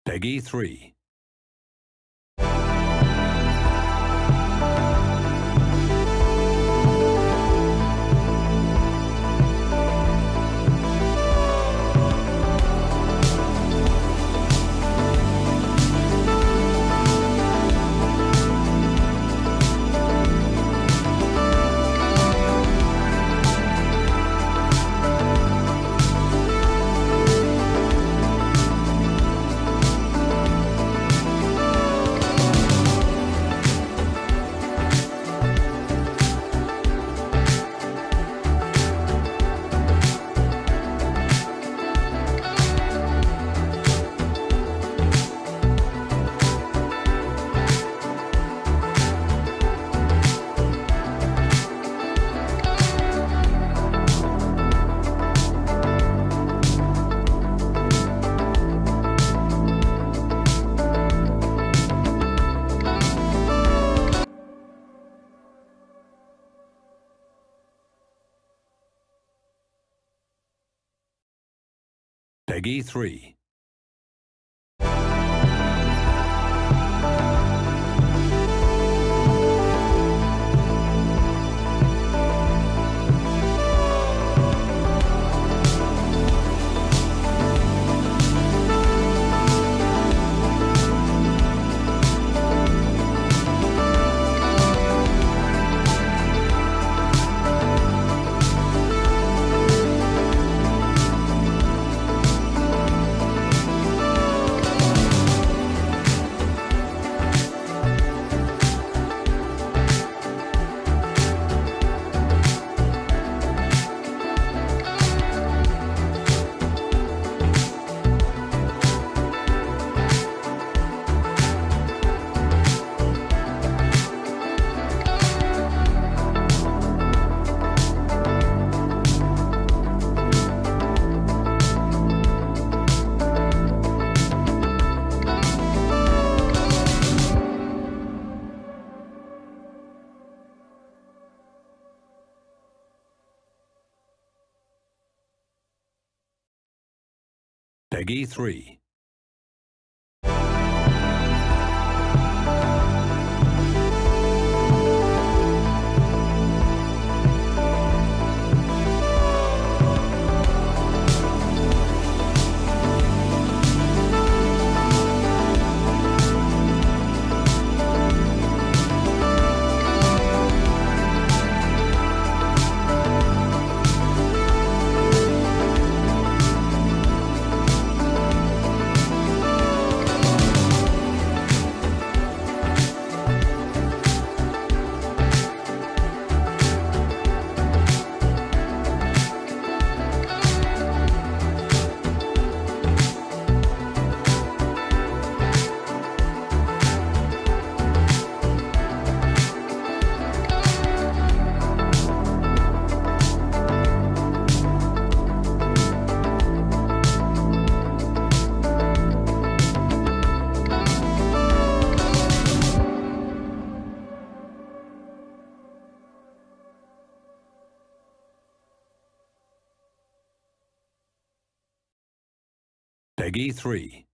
Peggy 3. Peggy 3. Peggy 3. Peggy 3.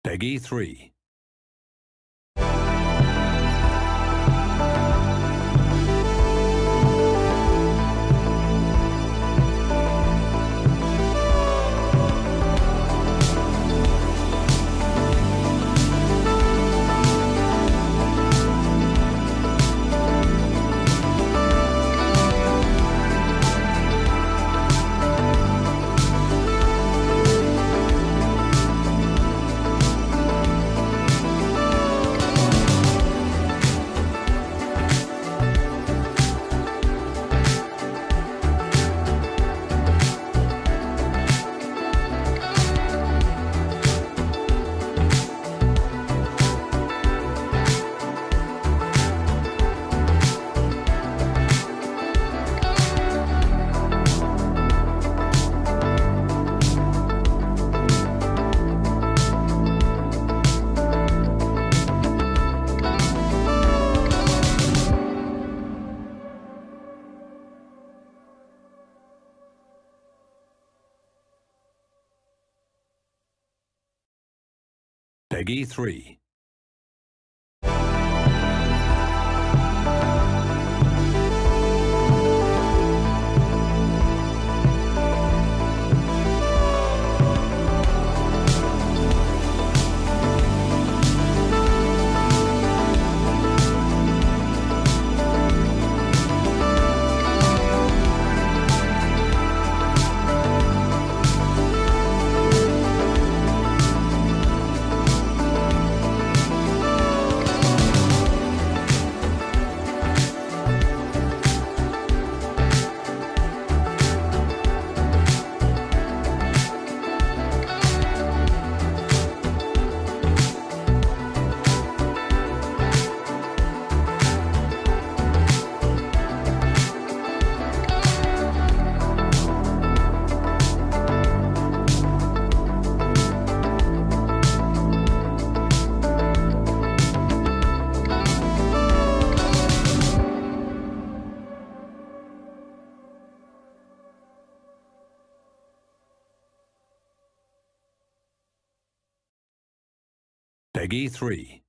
Peggy 3. Peggy 3. Peggy 3.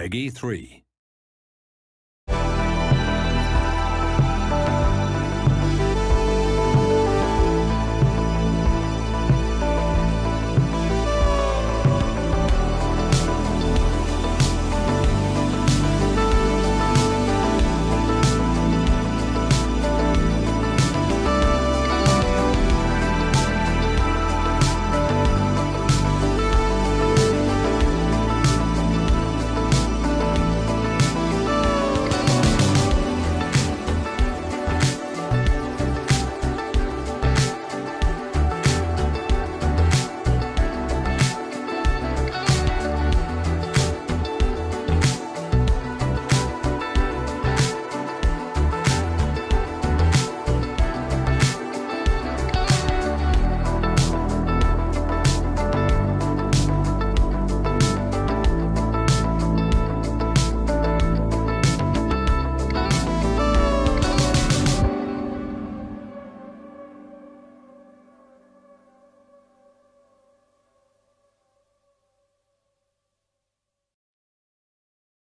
Peggy 3.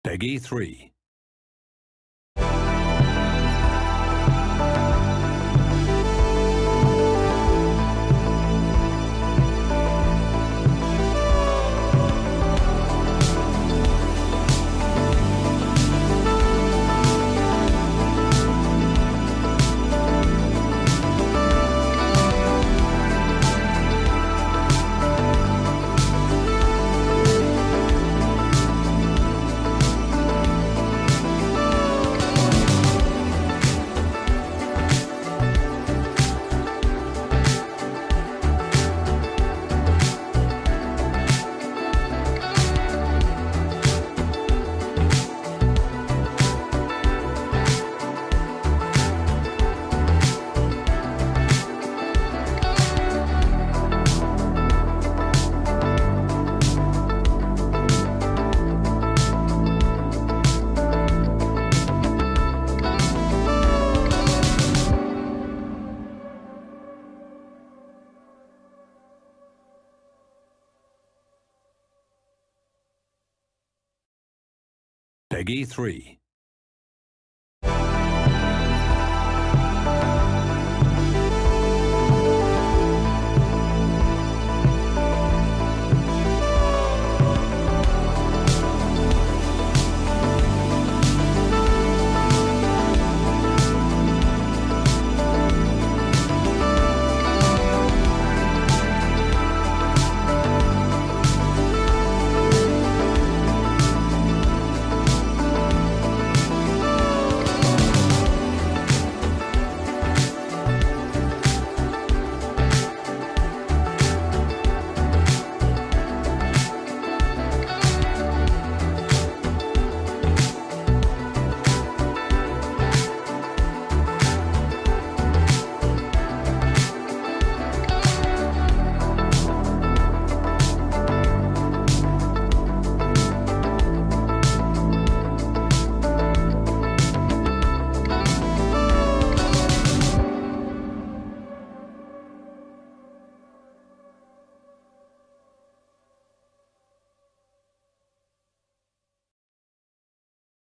Peggy 3. Peggy 3.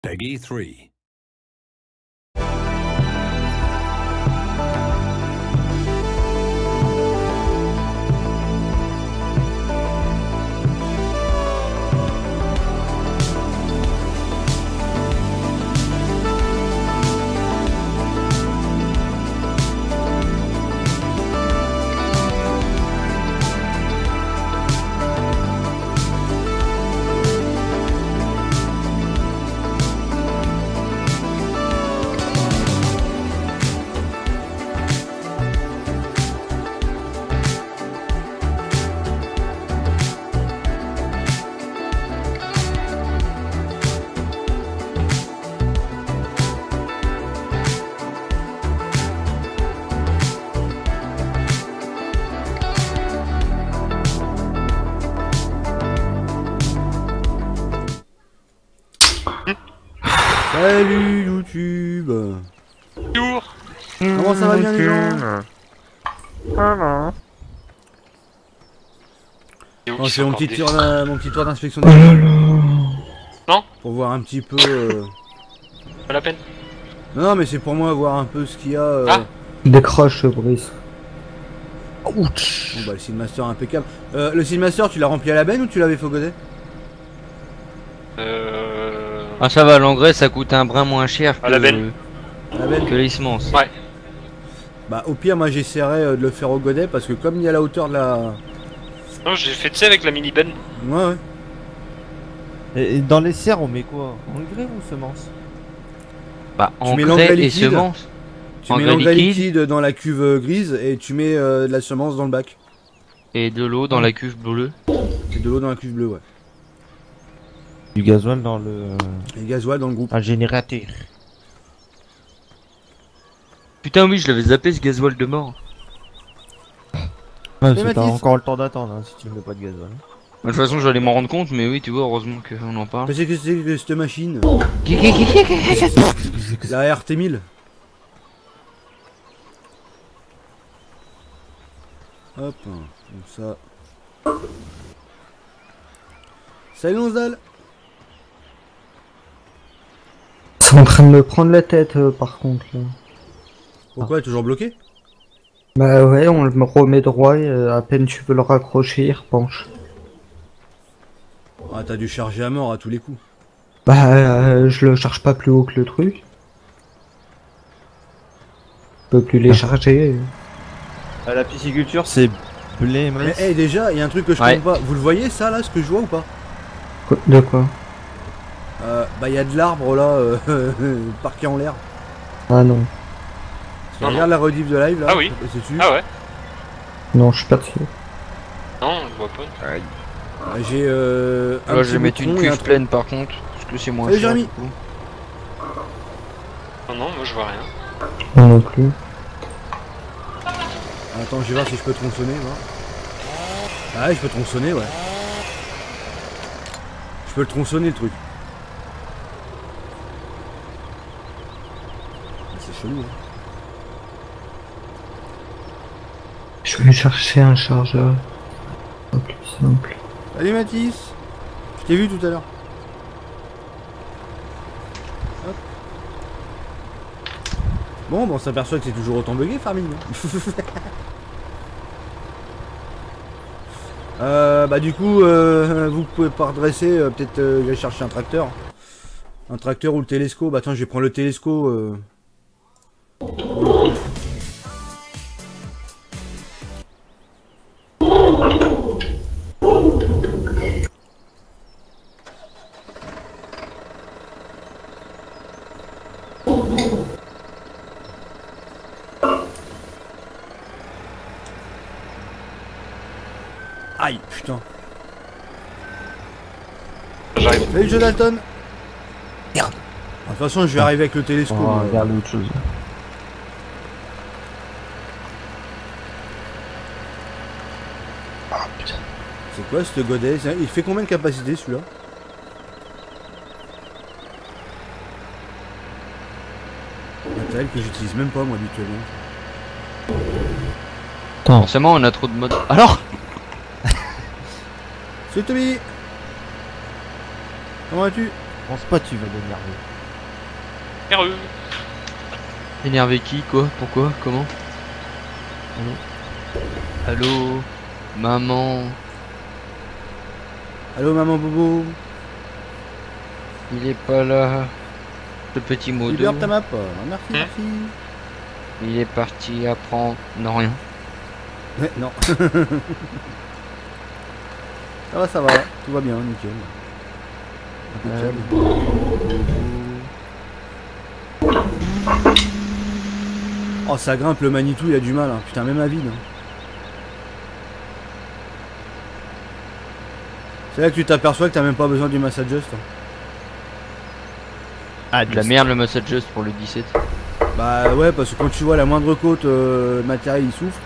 Peggy 3. Salut YouTube. Bonjour. Comment ça va bien les gens? Et Oh, c'est mon petit tour d'inspection Non, pour voir un petit peu... pas la peine. Non mais c'est pour moi voir un peu ce qu'il y a... Ah. Décroche, Brice. Ouch. Bon bah le Sealmaster impeccable. Le Sealmaster tu l'as rempli à la benne ou tu l'avais fogodé? Ah ça va, l'engrais ça coûte un brin moins cher que, À la benne. À la benne? que les semences. Ouais. Bah au pire moi j'essaierai de le faire au godet parce que comme il y a la hauteur de la... Non, j'ai fait tu sais avec la mini ben. Ouais ouais. Et dans les serres, on met quoi? Engrais ou semences? Bah Tu mets l'engrais engrais et liquide. semences. Tu mets Engrais l'engrais liquide. liquide dans la cuve grise et tu mets de la semence dans le bac. Et de l'eau dans la cuve bleue. Et de l'eau dans la cuve bleue ouais. Du gasoil dans le... Et gasoil dans le groupe. un générateur. Putain oui, je l'avais zappé ce gasoil de mort. Ouais, Mais t'as Mathis. encore le temps d'attendre hein, si tu ne mets pas de gasoil. De toute façon j'allais m'en rendre compte, mais oui tu vois, heureusement qu'on en parle. Mais c'est que c'est que cette machine? La RT1000. Hop, comme ça. Salut Lonsdal. C'est en train de me prendre la tête par contre là. Pourquoi toujours bloqué? Bah ouais, on le remet droit et à peine tu veux le raccrocher, il repenche. Ah t'as dû charger à mort à tous les coups. Bah je le charge pas plus haut que le truc. Je peux plus les charger. La pisciculture, c'est blé, Mais maïs. hey, déjà, il y a un truc que je Ouais. comprends pas. Vous le voyez ça là, ce que je vois ou pas? De quoi? Bah il y a de l'arbre là, parqué en l'air. Ah non. Non, Regarde la rediff de live là. Ah oui. C'est dessus. Ah ouais. Non, je suis pas dessus. Non, je vois pas. J'ai un Là petit je vais mettre une bouton et un cuve truc. pleine par contre, parce que c'est moins Salut, cher. Jérémy. du coup. Non, non, moi je vois rien. Moi non plus. Attends, je vais voir si je peux tronçonner. Voir. Ah ouais, je peux tronçonner, ouais. Je peux le tronçonner le truc. Ah, c'est chelou, hein. Je vais chercher un chargeur. Pas plus simple. Salut Mathis. Je t'ai vu tout à l'heure. Bon, on s'aperçoit que c'est toujours autant bugué, Farming. Bah du coup, vous pouvez pas redresser, peut-être je vais chercher un tracteur. Un tracteur ou le télescope. Attends, je vais prendre le télescope. Aïe, putain. J'arrive. Salut Jonathan. Merde. De toute façon, je vais arriver avec le télescope. On va regarder autre chose. Ah putain. C'est quoi ce godet? Il fait combien de capacité celui-là? Matériel que j'utilise même pas moi habituellement. Attends. Forcément, on a trop de modes. Alors Salut Tommy. Comment vas-tu? Je pense pas que tu vas l'énerver. Heureux. Énervé qui? Quoi? Pourquoi? Comment? Allô? Maman? Allô maman Bobo. Il est pas là. Le petit mot de. Libère ta map. Merci, merci. Il est parti apprendre. Non, rien. Ouais, non. Ça va, tout va bien, nickel. Impeccable. Oh, ça grimpe, le Manitou, il a du mal, hein. Putain, même à vide. Hein. C'est là que tu t'aperçois que t'as même pas besoin du Mass Adjust. Hein. Ah, De la merde le Mass Adjust pour le 17. Bah ouais, parce que quand tu vois la moindre côte, le matériel il souffre.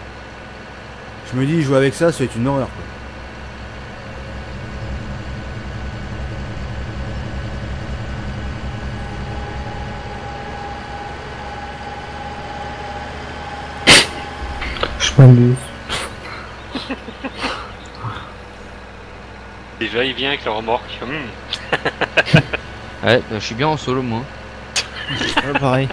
Je me dis, jouer avec ça, ça va être une horreur, quoi. Je m'amuse. Déjà, il vient avec la remorque. Ouais, bah, je suis bien en solo moi. Ouais, pareil.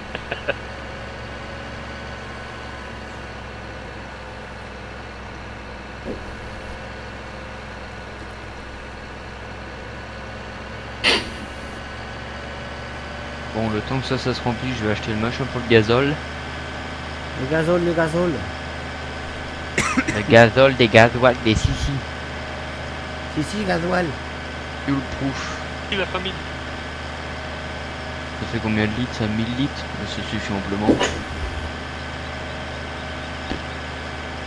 Bon, le temps que ça se remplit, je vais acheter le machin pour le gazole. Le gazole, le gazole. Le gazole, des gasoils, des sissi. Si, gasoil. Fuel proof. La famille. Ça fait combien de litres? Ça 1000 litres? Ça suffit amplement.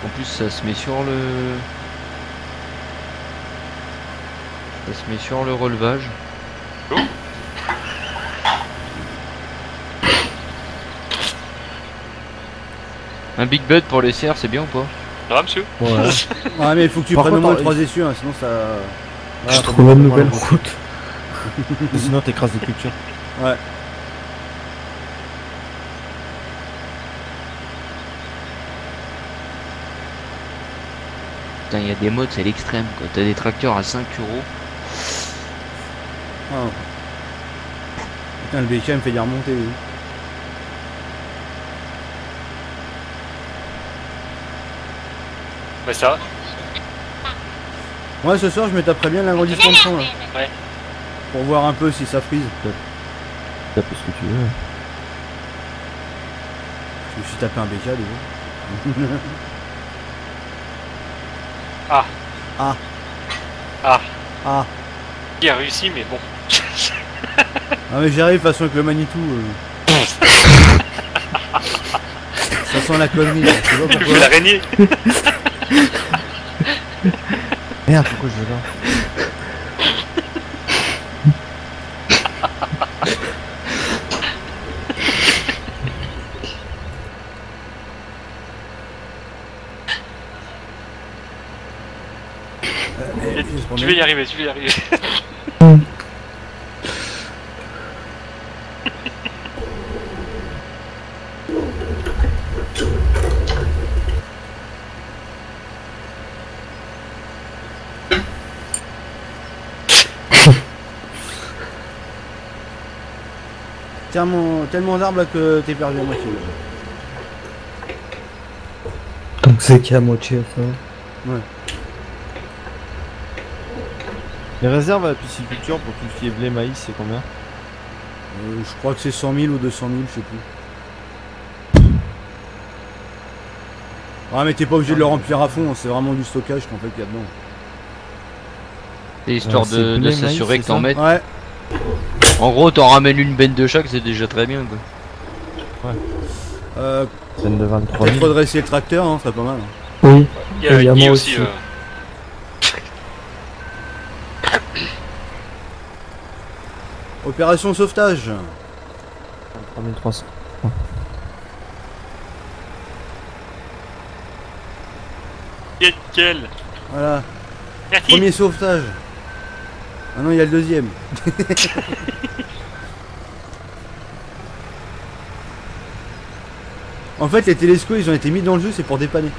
En plus, ça se met sur le... Ça se met sur le relevage. Un Big Bud pour les serres, c'est bien ou pas? Ah, monsieur. Ouais. Ouais, mais il faut que tu Par prennes au contre, moins 3 essieux, hein, sinon ça. Je trouve une nouvelle route. Sinon t'écrases des cultures. Ouais. Putain, il y a des modes, c'est l'extrême quoi. T'as des tracteurs à 5 euros. Ah. Putain, le BK me fait dire remonter. lui. Ouais, ça. Ouais, ce soir, je me taperais bien l'agrandissement de son là. Ouais. Pour voir un peu si ça frise. Tape ce que tu veux. Je me suis tapé un BK déjà. Ah. Ah. Ah. Ah. Il a réussi, mais bon. Ah, mais j'arrive de toute façon avec le Manitou. Ça sent la connerie. Là. Je sais pas Il pourquoi. fait l'araignée. Merde, pourquoi je vais là? Tu vas y arriver, tu vas y arriver. Tellement d'arbres là que t'es perdu à moitié. Là. C'est qu'à moitié ça. Les réserves à la pisciculture pour tout ce qui est blé, maïs, c'est combien? Je crois que c'est 100 000 ou 200 000, je sais plus. Ah mais t'es pas obligé de le remplir à fond, hein, c'est vraiment du stockage qu'en fait qu'il y a dedans. C'est histoire c'est de blé, s'assurer maïs, que t'en c'est mettes. Ouais. En gros, t'en ramènes une benne de chaque, c'est déjà très bien quoi. Scène de 23 Peut-être 000. redresser le tracteur, hein, ça serait pas mal. Oui. Il y a Et il y a Guy moi aussi. aussi. 3 Opération sauvetage. 3300. Quel Voilà. Merci. Premier sauvetage. Ah non, il y a le deuxième. En fait, les télescopes, ils ont été mis dans le jeu, c'est pour dépanner.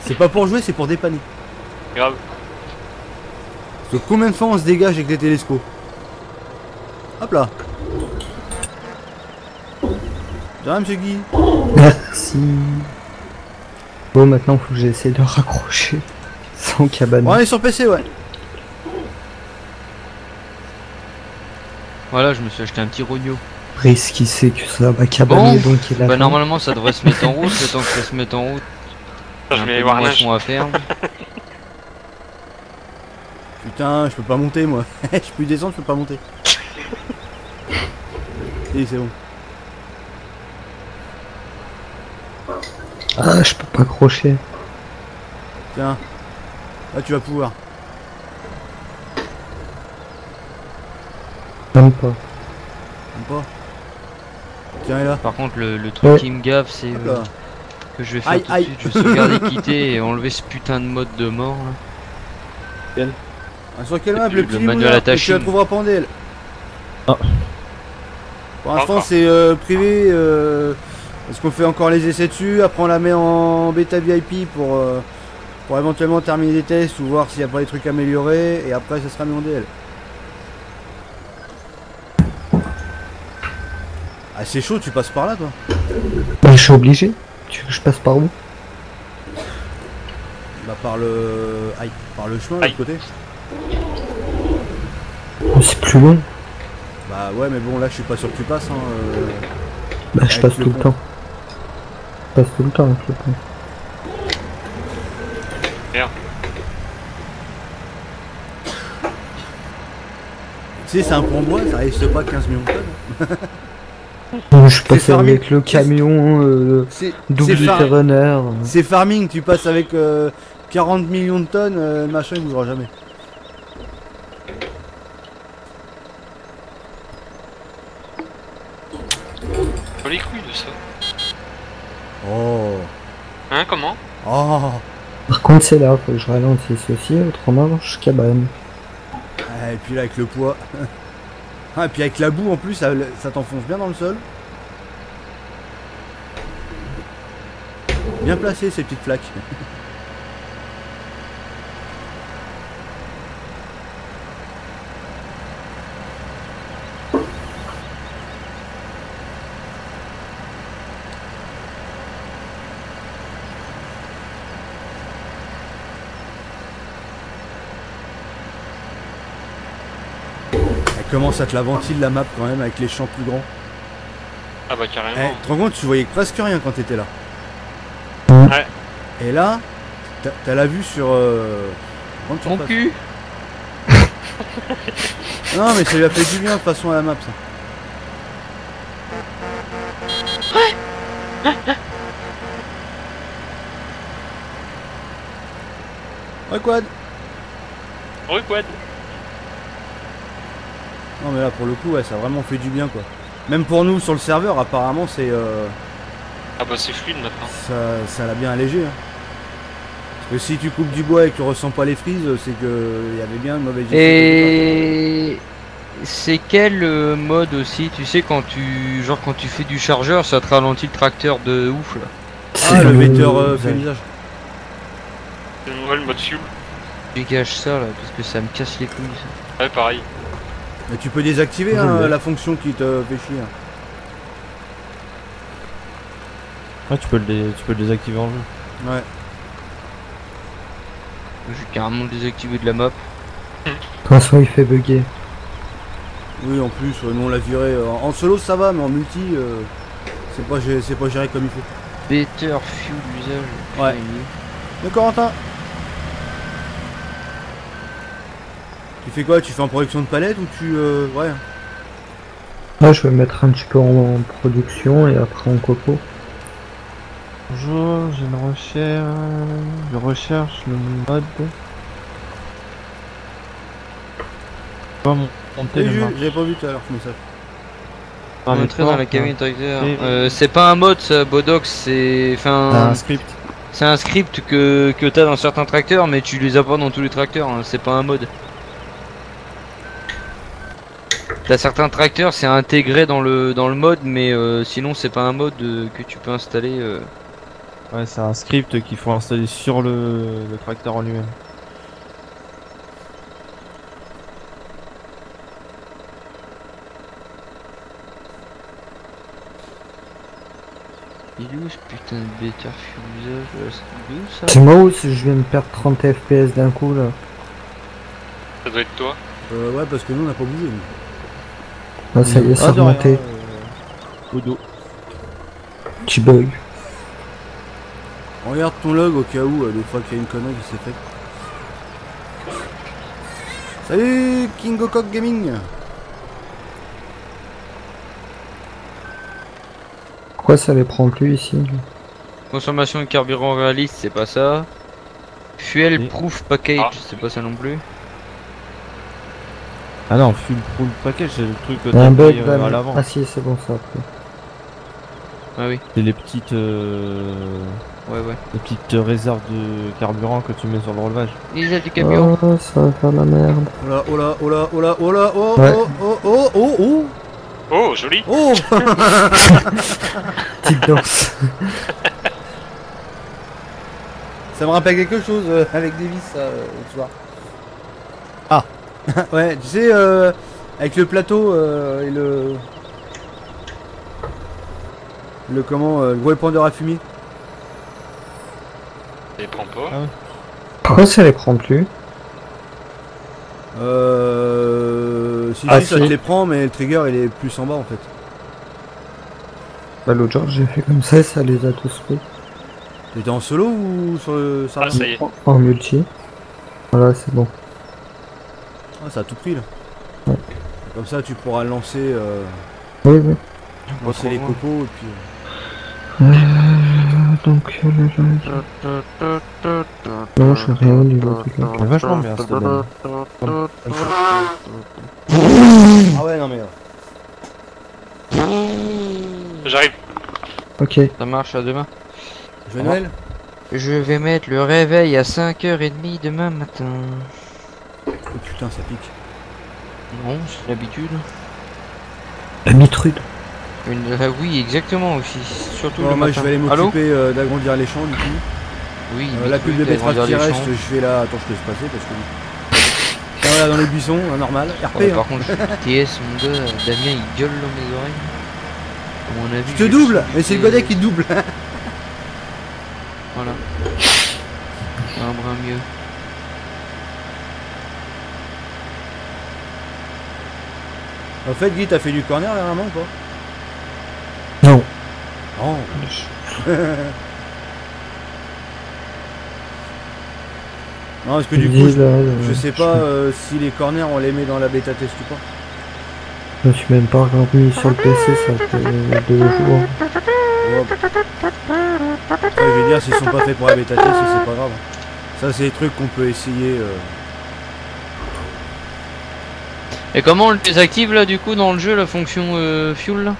C'est pas pour jouer, c'est pour dépanner. Grave. Parce que combien de fois on se dégage avec des télescopes? Hop là. De rien, monsieur Guy. Merci. Bon, maintenant faut que j'essaie de raccrocher. Sans cabane. Bon, on est sur PC, ouais. Voilà, je me suis acheté un petit rogno. Brice qui sait que ça va cabaner, Bon, donc il a. Bah faim. normalement ça devrait se mettre en route, le temps que ça se mette en route. Je Un peu vais aller de voir un moisson à faire. Putain, je peux pas monter, moi. Je peux descendre, je peux pas monter. Et c'est bon. Ah, je peux pas accrocher. Tiens. Là, tu vas pouvoir. Même pas. Même pas. Tiens, et là. Par contre le truc Ouais. qui me gaffe c'est Hop là. que je vais faire Aïe, tout de aïe. suite, je vais sauvegarder, quitter et enlever ce putain de mode de mort là. Ah, sur quelle map? puis Le le petit manuel moulin, et tu attaché. la trouveras pas en DL. Ah. Pour l'instant, Encore. c'est privé. Parce qu'on fait encore les essais dessus. Après, on la met en bêta VIP pour éventuellement terminer des tests ou voir s'il n'y a pas des trucs améliorés. Et après, ça sera mis en DL. Ah, c'est chaud, tu passes par là, toi. Bah, je suis obligé. Tu veux que je passe par où? Bah, par le. Aïe, par le chemin, de Aïe. l'autre côté. Oh, c'est plus long. Bah, ouais, mais bon, là, je suis pas sûr que tu passes. Hein, Bah, je Avec passe le tout le pont. temps. Je passe tout le temps avec le pont. Tu sais, c'est un pont en bois, ça risque pas 15 millions de tonnes. Je passe farming. avec le camion C'est double far- runner. c'est farming, tu passes avec 40 millions de tonnes, le machin il bougera jamais. Pas les couilles de ça. Oh. Hein, comment? Oh. Par contre, c'est là, faut que je ralentisse aussi, autrement je cabane. Ah, et puis là avec le poids. Ah, et puis avec la boue en plus, ça t'enfonce bien dans le sol. Bien placé ces petites flaques. Elle commence à te la ventile la map quand même avec les champs plus grands. Ah bah carrément. Eh, tu te rends compte, tu voyais presque rien quand t'étais là. Ouais. Et là, t'as la vue sur... grande Mon surface. cul. Non mais ça lui a fait du bien de toute façon à la map ça. Ouais quad. Oui, quad. Non mais là pour le coup ouais, ça a vraiment fait du bien quoi. Même pour nous sur le serveur apparemment c'est Ah bah c'est fluide maintenant. ça l'a bien allégé. Hein. Parce que si tu coupes du bois et que tu ressens pas les frises, c'est que il y avait bien une mauvaise gestion. Et c'est quel mode aussi, tu sais quand tu fais du chargeur, ça te ralentit le tracteur de ouf là. Ah le vecteur feuillisage. C'est une nouvelle mode fuel. Dégage ça là parce que ça me casse les couilles ça. Ouais, pareil. Mais tu peux désactiver hein, la fonction qui te fait chier. Hein. Ouais, tu peux le désactiver en jeu. Ouais. J'ai carrément désactivé de la map. De toute façon, il fait bugger. Oui, en plus, nous on l'a viré. En solo ça va, mais en multi, c'est pas géré comme il faut. Better fuel usage. Ouais. D'accord, Corentin. Tu fais quoi? Tu fais en production de palette ou tu... Ouais. Là, je vais mettre un petit peu en production et après en coco. Bonjour, j'ai une recherche. Je recherche le mode. Pas monter le map. J'avais pas vu tout à l'heure ce message. On est très dans la cabine tracteur. C'est pas un mode ça, Bodox, c'est... Enfin... C'est un script. C'est un script que t'as dans certains tracteurs, mais tu les as pas dans tous les tracteurs, hein. C'est pas un mode. T'as certains tracteurs, c'est intégré dans le mode, mais sinon c'est pas un mode que tu peux installer. Ouais, c'est un script qu'il faut installer sur le tracteur en lui-même. Il est où ce putain de better fuel usage? Il est où ça? C'est moi ou si je viens de perdre 30 FPS d'un coup là? Ça doit être toi. Ouais, parce que nous on n'a pas bougé. Nous. Ah, ça y est, ça Ah, de rien, remonté. Au dos. Petit bug. Regarde ton log au cas où, des fois qu'il y a une connerie qui s'est faite. Salut King Cock Gaming. Pourquoi ça les prend plus ici? Consommation de carburant réaliste, c'est pas ça. Fuel Oui. proof package, Ah. c'est pas ça non plus. Ah non, full full package, c'est le truc que Il y a un t'as bug mis, là. à l'avant. Ah si, c'est bon ça après. Ah oui, C'est les petites ouais. réserves de carburant que tu mets sur le relevage. Il y a du camion. Oh, ça va faire de la merde. Oh là, oh là, oh là, oh là, oh là, oh, Ouais. oh, oh, oh, oh, Oh, joli. oh, oh. Petite danse. Ça me rappelle quelque chose avec Davis le soir. Ah. Ouais, tu sais, avec le plateau et le comment, le gros épandeur à fumier. Je les prends pas. Pourquoi ça les prend plus? Si, Ah, si, ça si. te les prend, mais le trigger il est plus en bas en fait. Bah l'autre jour j'ai fait comme ça et ça les a tous pris. T'étais en solo ou sur le Ah, serveur? ça y est. En multi. Voilà, c'est bon. Ah, ça a tout pris là. Ouais. Comme ça tu pourras lancer, Oui, oui. lancer les copos et puis... Donc non, je fais rien du truc là. C'est vachement bien cette benne. Ah ouais, non mais... J'arrive. Ok. Ça marche à demain. Je Noël. Je vais mettre le réveil à 5h30 demain matin. Oh putain, ça pique. Non, c'est l'habitude. La mitrude. Oui, exactement aussi. Surtout Bon, le moi matin. je vais aller Allô? m'occuper d'agrandir les champs du coup. Oui, La pub de Bitcoin, betterave qui agrandir les reste, champs. je fais là... Attends, je te laisse passer parce que... Tiens, voilà, dans les buissons, normal. RP, Ouais, hein. par contre, je suis TS, mon gars, Damien il gueule dans mes oreilles. À mon avis, Je te double, mais c'est le godet qui te double. Voilà. Un brin mieux. En fait, Guy, t'as fait du corner dernièrement ou pas? Non. Non. Non, parce que du coup, je sais pas si les corners on les met dans la bêta test ou pas. Je me suis même pas remis sur le PC, ça fait 2 jours. Ouais. Après, je vais dire, s'ils sont pas faits pour la bêta test, c'est pas grave. Ça, c'est des trucs qu'on peut essayer. Et comment on le désactive là du coup dans le jeu, la fonction fuel là?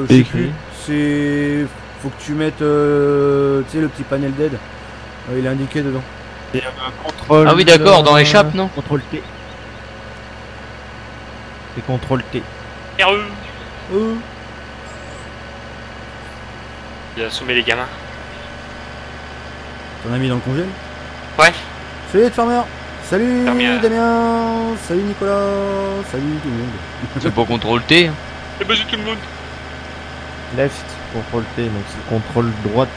Je sais plus. C'est. Faut que tu mettes. Tu sais, le petit panel d'aide. Il est indiqué dedans. Et un contrôle. Ah oui d'accord, dans échappe non? Contrôle T. Et contrôle T. RE. Oh. Il a assommé les gamins. T'en as mis dans le congèle? Ouais. Salut les farmers. Salut Fermier. Damien. Salut Nicolas. Salut tout le monde. C'est pas contrôle T. Hein. Et vas-y tout le monde. Left, contrôle T, donc c'est contrôle droite.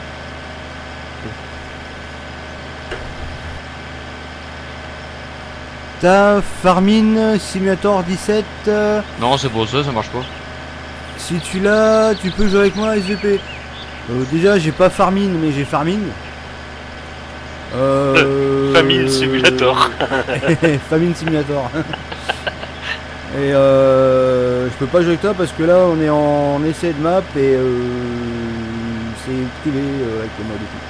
T'as Farming Simulator 17. Non, c'est pour ça, ça marche pas. Si tu l'as, tu peux jouer avec moi à SVP. Déjà, j'ai pas Farming, mais j'ai Farming. Famine Simulator. Famine Simulator. Et je peux pas jouer avec toi parce que là, on est en essai de map et c'est privé avec le mode et tout.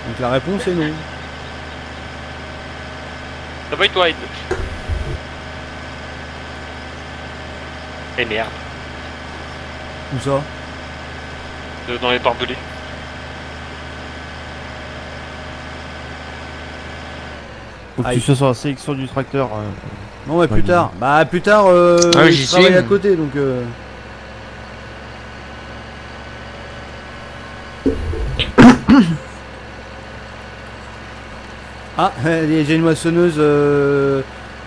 Donc la réponse est non. Ça va être wide. Et merde. Où ça? Dans les barbelés. Faut que Aïe. tu sois sur la sélection du tracteur. Non mais plus Ouais, tard. Bah plus tard, Ah, je j'y travaille suis. à côté donc. Ah, j'ai une moissonneuse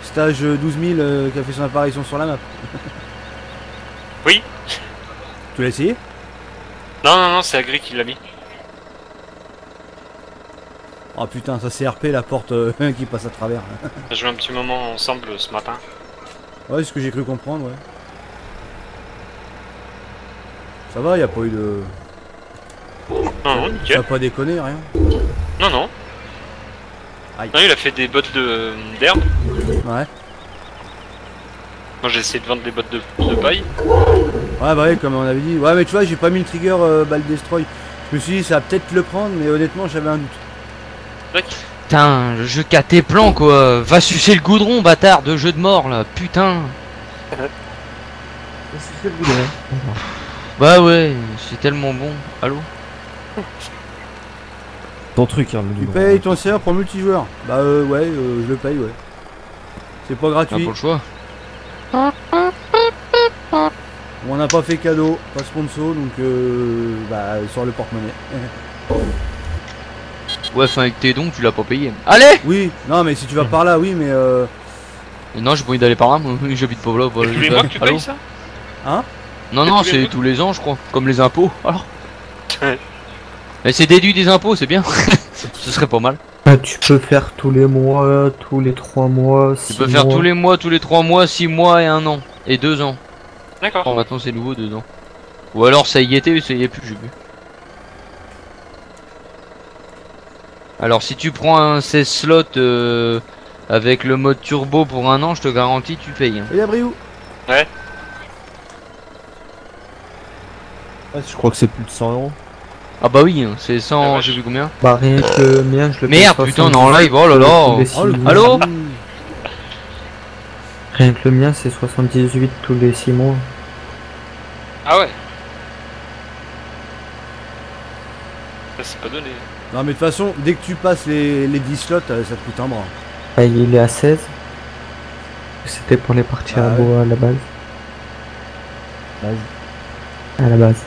stage 12 000 qui a fait son apparition sur la map. Oui. Tu l'as essayé? Non, c'est Agri qui l'a mis. Oh putain, ça c'est RP la porte qui passe à travers. On a joué un petit moment ensemble ce matin. Ouais, c'est ce que j'ai cru comprendre, ouais. Ça va, y a pas eu de. Non, Ça a nickel. pas déconné, rien. Non. Aïe. Non, il a fait des bottes d'herbe. Ouais. Moi j'ai essayé de vendre des bottes de paille. Ouais, bah ouais, comme on avait dit. Ouais, mais tu vois, j'ai pas mis le trigger balle destroy. Je me suis dit, ça va peut-être le prendre, mais honnêtement, j'avais un doute. Tac. Putain, le jeu qu'à tes plans quoi. Va sucer le goudron, bâtard de jeu de mort là. Putain. Bah ouais, c'est tellement bon. Allô? Ton truc, hein, Tu payes ton serveur pour multijoueur? Bah ouais, je le paye, ouais. C'est pas T'as gratuit. pas le choix. On n'a pas fait cadeau, pas sponsor, donc bah sur le porte-monnaie. Ouais, enfin avec tes dons, tu l'as pas payé. Allez! Oui, non mais si tu vas par là, oui, mais Non, j'ai pas envie d'aller par là, moi. J'habite pas là. Et tous les mois que tu Allô? payes ça? hein? Non, Et non, tous les c'est mois tous les ans, je crois. Comme les impôts. Alors. Ouais. Mais c'est déduit des impôts, c'est bien. Ce serait pas mal. Ah, tu peux faire tous les mois, tous les 3 mois, Tu 6 peux faire mois. tous les mois, tous les 3 mois, 6 mois et 1 an. Et 2 ans. D'accord. Oh, maintenant c'est nouveau, 2 ans. Ou alors ça y était, ça y est plus, j'ai vu. Alors si tu prends un 16 slots avec le mode turbo pour 1 an, je te garantis tu payes. Hein. Et y'a Briou? Je crois que c'est plus de 100 euros. Ah bah oui, hein, c'est 100, Ah, vache. j'ai vu combien. Bah rien que le mien, je le paye Merde, putain, on est en 70 live, oh là tous là. les 6 Oh, le mois. Allô? Rien que le mien, c'est 78 tous les 6 mois. Ah ouais. Ça c'est pas donné. Non mais de toute façon, dès que tu passes les 10 slots, ça te coûte un bras. Bah, il est à 16. C'était pour les parties Ah à ouais. bois à la base. Vas-y. À la base.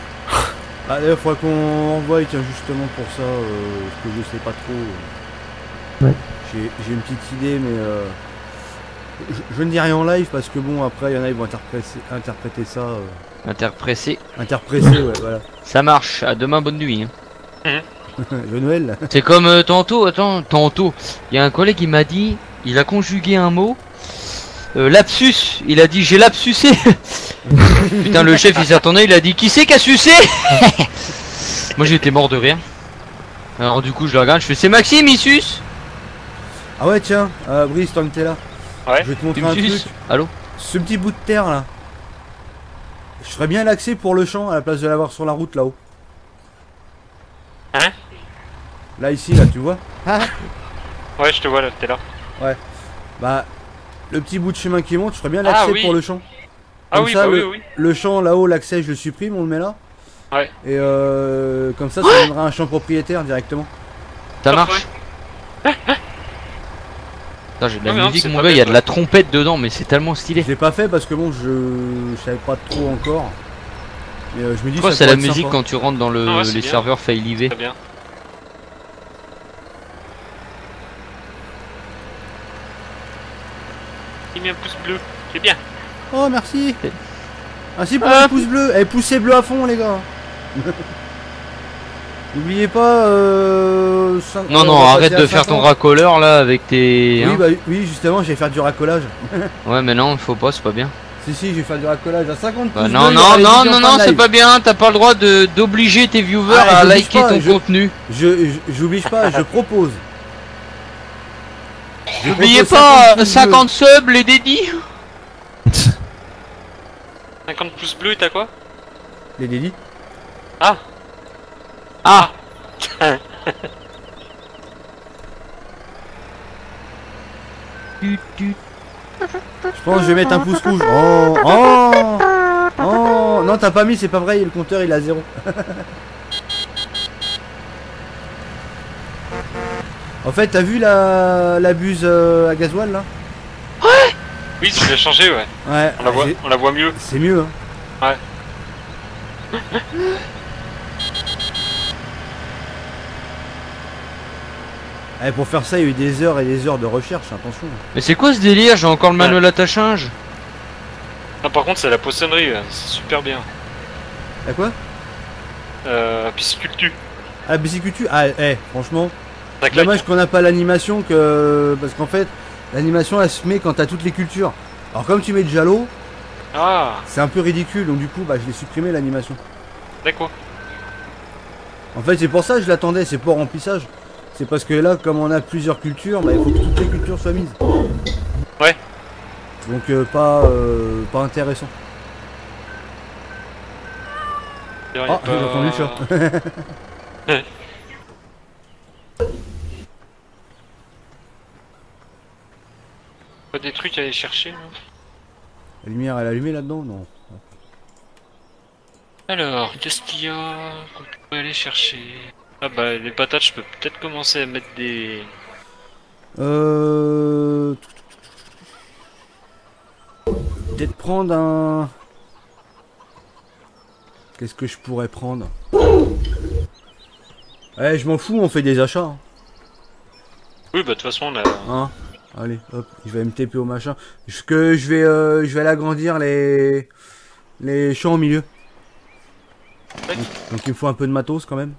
Ah d'ailleurs, faudra qu'on envoie, tiens, justement pour ça, parce que je sais pas trop. Ouais. J'ai une petite idée, mais je ne dis rien en live parce que bon, après, il y en a, ils vont interpréter ça. Interpressé. Interpréter, ouais, voilà. Ça marche, à demain, bonne nuit. Hein. Le Noël. C'est comme tantôt, tantôt. Il y a un collègue qui m'a dit, il a conjugué un mot. Lapsus, il a dit j'ai lapsusé. Putain, le chef il s'attendait, il a dit qui c'est qui a sucé. Moi j'étais mort de rire. Alors du coup je le regarde, je fais c'est Maxime il suce. Ah ouais, tiens, Brice, tant que t'es là. Ouais. Je vais te Tu montrer me un suces. truc. Allô? Ce petit bout de terre là. Je ferais bien l'accès pour le champ à la place de l'avoir sur la route là-haut. Hein? Là, ici, là, tu vois? Ouais, je te vois là, t'es là. Bah, le petit bout de chemin qui monte, je ferais bien Ah, l'accès oui. pour le champ. Ah Comme oui, ça, bah oui. Le champ là-haut, l'accès, je le supprime, on le met là. Ouais. Et comme ça donnera un champ propriétaire directement. Ça Parfait. marche? Putain, j'ai de la Non, mais non, musique c'est mon pas gars, il y a bête, de la trompette dedans mais c'est tellement stylé. Je l'ai pas fait parce que bon, je savais pas trop encore. Mais je me dis Je crois que ça c'est la pourrait être musique sympa. quand tu rentres dans Ah ouais, c'est les bien. serveurs fail live. Très bien. Il met un pouce bleu, c'est bien. Oh, merci. Et- Ainsi pour Ah. les pouces bleus. Eh, poussez bleu à fond, les gars. N'oubliez pas. Non, non, arrête de faire ton racoleur là avec tes. Oui, hein. bah oui, justement, je vais faire du racolage. Ouais, mais non, faut pas, c'est pas bien. Si, je vais faire du racolage à 50 Bah, pouces non, bleus, non, il y non, aura les non, vidéos en non, fin de c'est live. pas bien. T'as pas le droit d'obliger tes viewers Ah, à j'oblige liker pas, ton je- contenu. J'oblige pas, je propose. Je N'oubliez propose pas 50 pouces 50 subs, les dédits. 50 pouces bleus et t'as quoi? bleus. Les dédits. Ah. Ah. Je pense que je vais mettre un pouce rouge. Oh, oh, oh. Non, t'as pas mis, c'est pas vrai, le compteur il est à 0. En fait, t'as vu la buse à gasoil là? Oui, tu l'as changé, ouais. Ouais, On la voit mieux. c'est mieux. Hein. Ouais. Eh, pour faire ça, il y a eu des heures et des heures de recherche, attention. Mais c'est quoi ce délire? J'ai encore le manuel attachage. Non, par contre, c'est la poissonnerie, c'est super bien. À quoi? Pisciculture. Ah, biciculture. Ah, franchement, Ça claque. dommage qu'on n'a pas l'animation que. Parce qu'en fait, l'animation elle se met quand t'as toutes les cultures. Alors, comme tu mets déjà l'eau, Ah, c'est un peu ridicule, donc du coup, bah, je l'ai supprimé l'animation. d'accord. En fait, c'est pour ça que je l'attendais, c'est pas au remplissage. C'est parce que là, comme on a plusieurs cultures, bah, il faut que toutes les cultures soient mises. Ouais. Donc, pas intéressant. Il y a Ah, pas- j'ai entendu le chat. Pas des trucs à aller chercher, non? La lumière, elle est allumée là-dedans? Non. Alors, qu'est-ce qu'il y a qu'on peut aller chercher? Ah bah, les patates, je peux peut-être commencer à mettre des... Peut-être prendre un... Qu'est-ce que je pourrais prendre? Eh, je m'en fous, on fait des achats. Hein. Oui, bah, de toute façon, on a... Hein. Allez, hop, je vais me TP au machin. Je vais aller agrandir les champs au milieu. Donc il me faut un peu de matos quand même.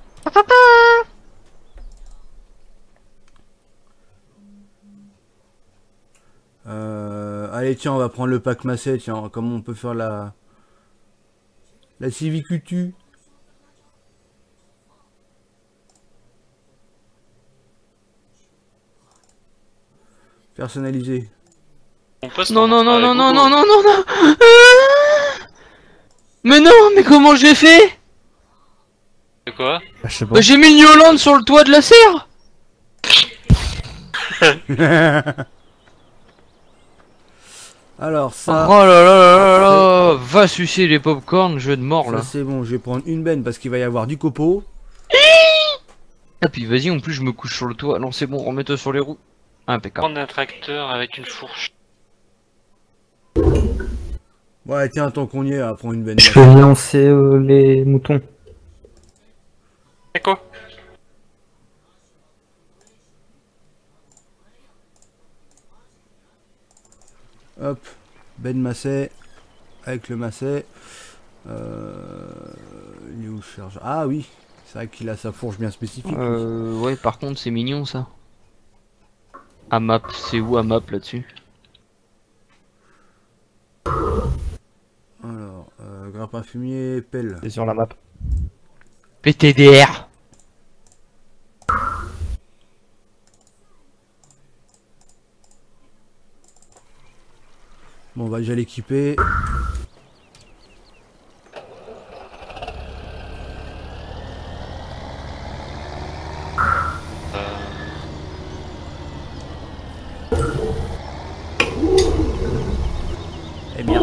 Allez, tiens, on va prendre le pack massé. Tiens, comment on peut faire la civiculture. Personnalisé. On passe Non, non, non, Ah, non, non, Google. non, non, non, non. Mais non, mais comment j'ai fait? C'est quoi? Ah, je sais pas. Bah, j'ai mis le New Holland sur le toit de la serre. Alors Oh ça, là là là là là. Va sucer les popcorn, jeu de mort ça là. c'est bon, je vais prendre une benne parce qu'il va y avoir du copeau. Et puis vas-y, en plus je me couche sur le toit. Non, c'est bon, remets-toi sur les roues. Impeccable. Prendre un tracteur avec une fourche. Ouais, tiens, tant qu'on y est, prends une benne. Je vais lancer les moutons. C'est quoi? Hop, benne masset avec le masset. Il est où le charge? Ah oui, c'est vrai qu'il a sa fourche bien spécifique. Ouais, par contre, c'est mignon ça. AMAP, c'est où AMAP là-dessus? Alors, grappin fumier, pelle. C'est sur la map. PTDR. Bon, on va déjà l'équiper. Eh bien.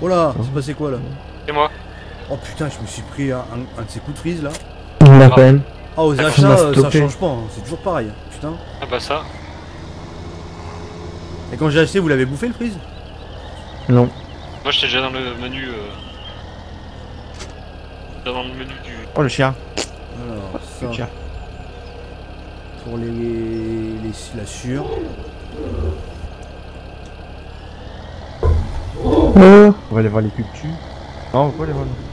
Oh là, c'est passé quoi là? C'est moi. Oh putain, je me suis pris un de ces coups de frise là. On l'a quand même. Ah, aux Ça achats, m'a ça stoppé. change pas, hein. C'est toujours pareil. Putain. Ah bah ça. Et quand j'ai acheté, vous l'avez bouffé le freeze? Non. Moi, j'étais déjà dans le menu... Dans le menu du... Oh le chien. Alors, Le ça chien. pour la sûre. Oh, On va aller voir les cultus. Non, on va pas aller voir les cultus.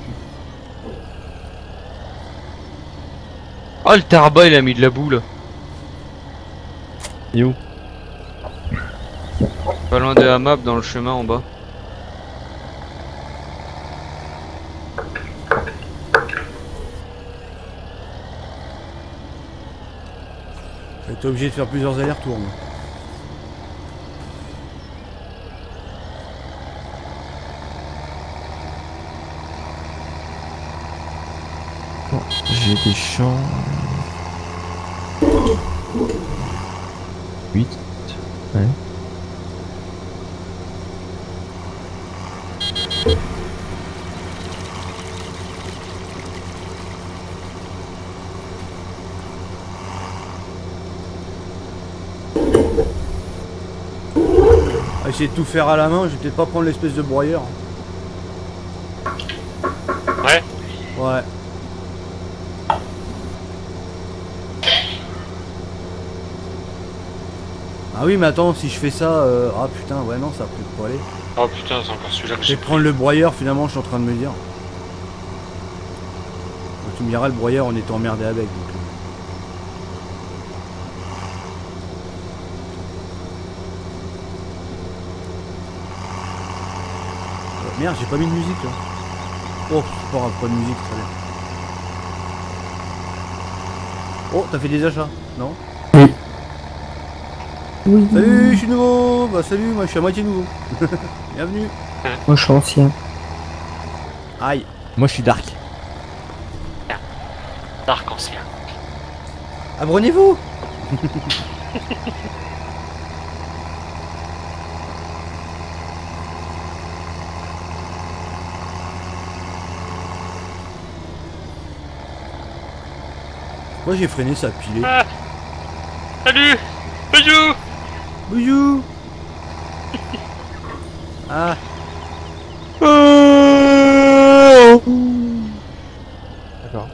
Oh, le tarba, il a mis de la boue là. Et où? Pas loin de la map, dans le chemin en bas. Je vais être obligé de faire plusieurs allers-retours. moi. Bon, j'ai des champs. 8. Ouais. On va essayer de tout faire à la main, je vais peut-être pas prendre l'espèce de broyeur. Ouais. Ouais. Ah oui mais attends, si je fais ça, ah putain, ouais non, ça va peut-être pas aller. Oh putain, c'est encore celui-là que Je j'ai vais prendre le broyeur finalement, je suis en train de me dire. Donc, tu me diras le broyeur, on était emmerdé avec. Donc, Merde, j'ai pas mis de musique là. Oh, c'est pas grave, pas de musique, très bien. Oh, t'as fait des achats, non? oui. Salut, je suis nouveau. Bah salut, moi je suis à moitié nouveau. Bienvenue. Moi, je suis ancien. Aïe. Moi je suis dark. Dark ancien. Abonnez-vous. Moi j'ai freiné, ça a pilé. Ah. Salut. Bonjour. Bonjour. Ah. D'accord.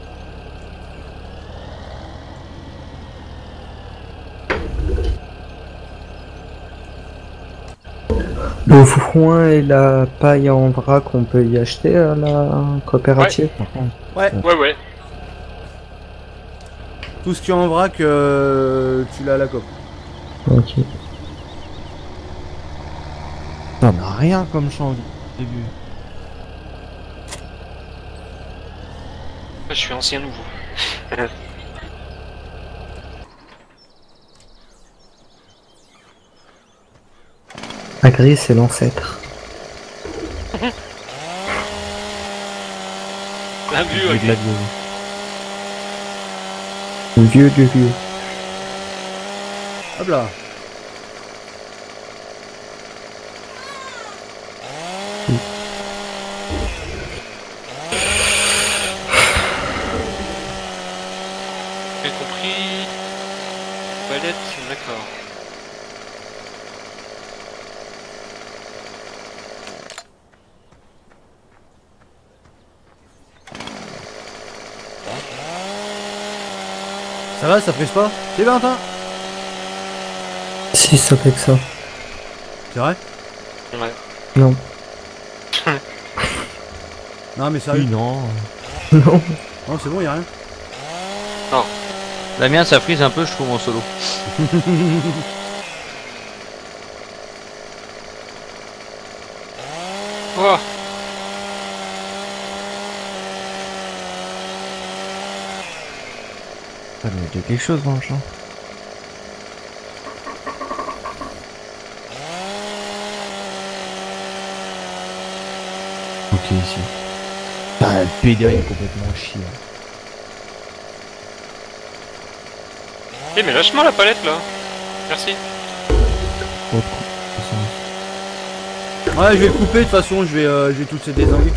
Le foin et la paille en vrac, on peut y acheter à la coopérative. Ouais. Ouais. Tout ce qui est en vrac, tu l'as à la coop. Ok. On a rien comme champ au début. Je suis ancien nouveau. Agri, c'est l'ancêtre. Un vieux, J'ai de ok. la vieille. Le vieux du vieux. Hop là. J'ai compris. Palette, d'accord. Ça va, ça presse pas? C'est Valentin. Si, ça fait que ça. C'est vrai? Ouais. Non. Non mais sérieux. Oui, non. Non. Non c'est bon, y'a rien. La mienne, ça frise un peu, je trouve, en solo. Oh. Ça doit être quelque chose dans le champ. Ok, ici. Ah, le PD est complètement chier. Eh mais lâche-moi la palette là. Merci. Autre. Ouais, je vais le couper de toute façon, je vais toutes ces désinguer.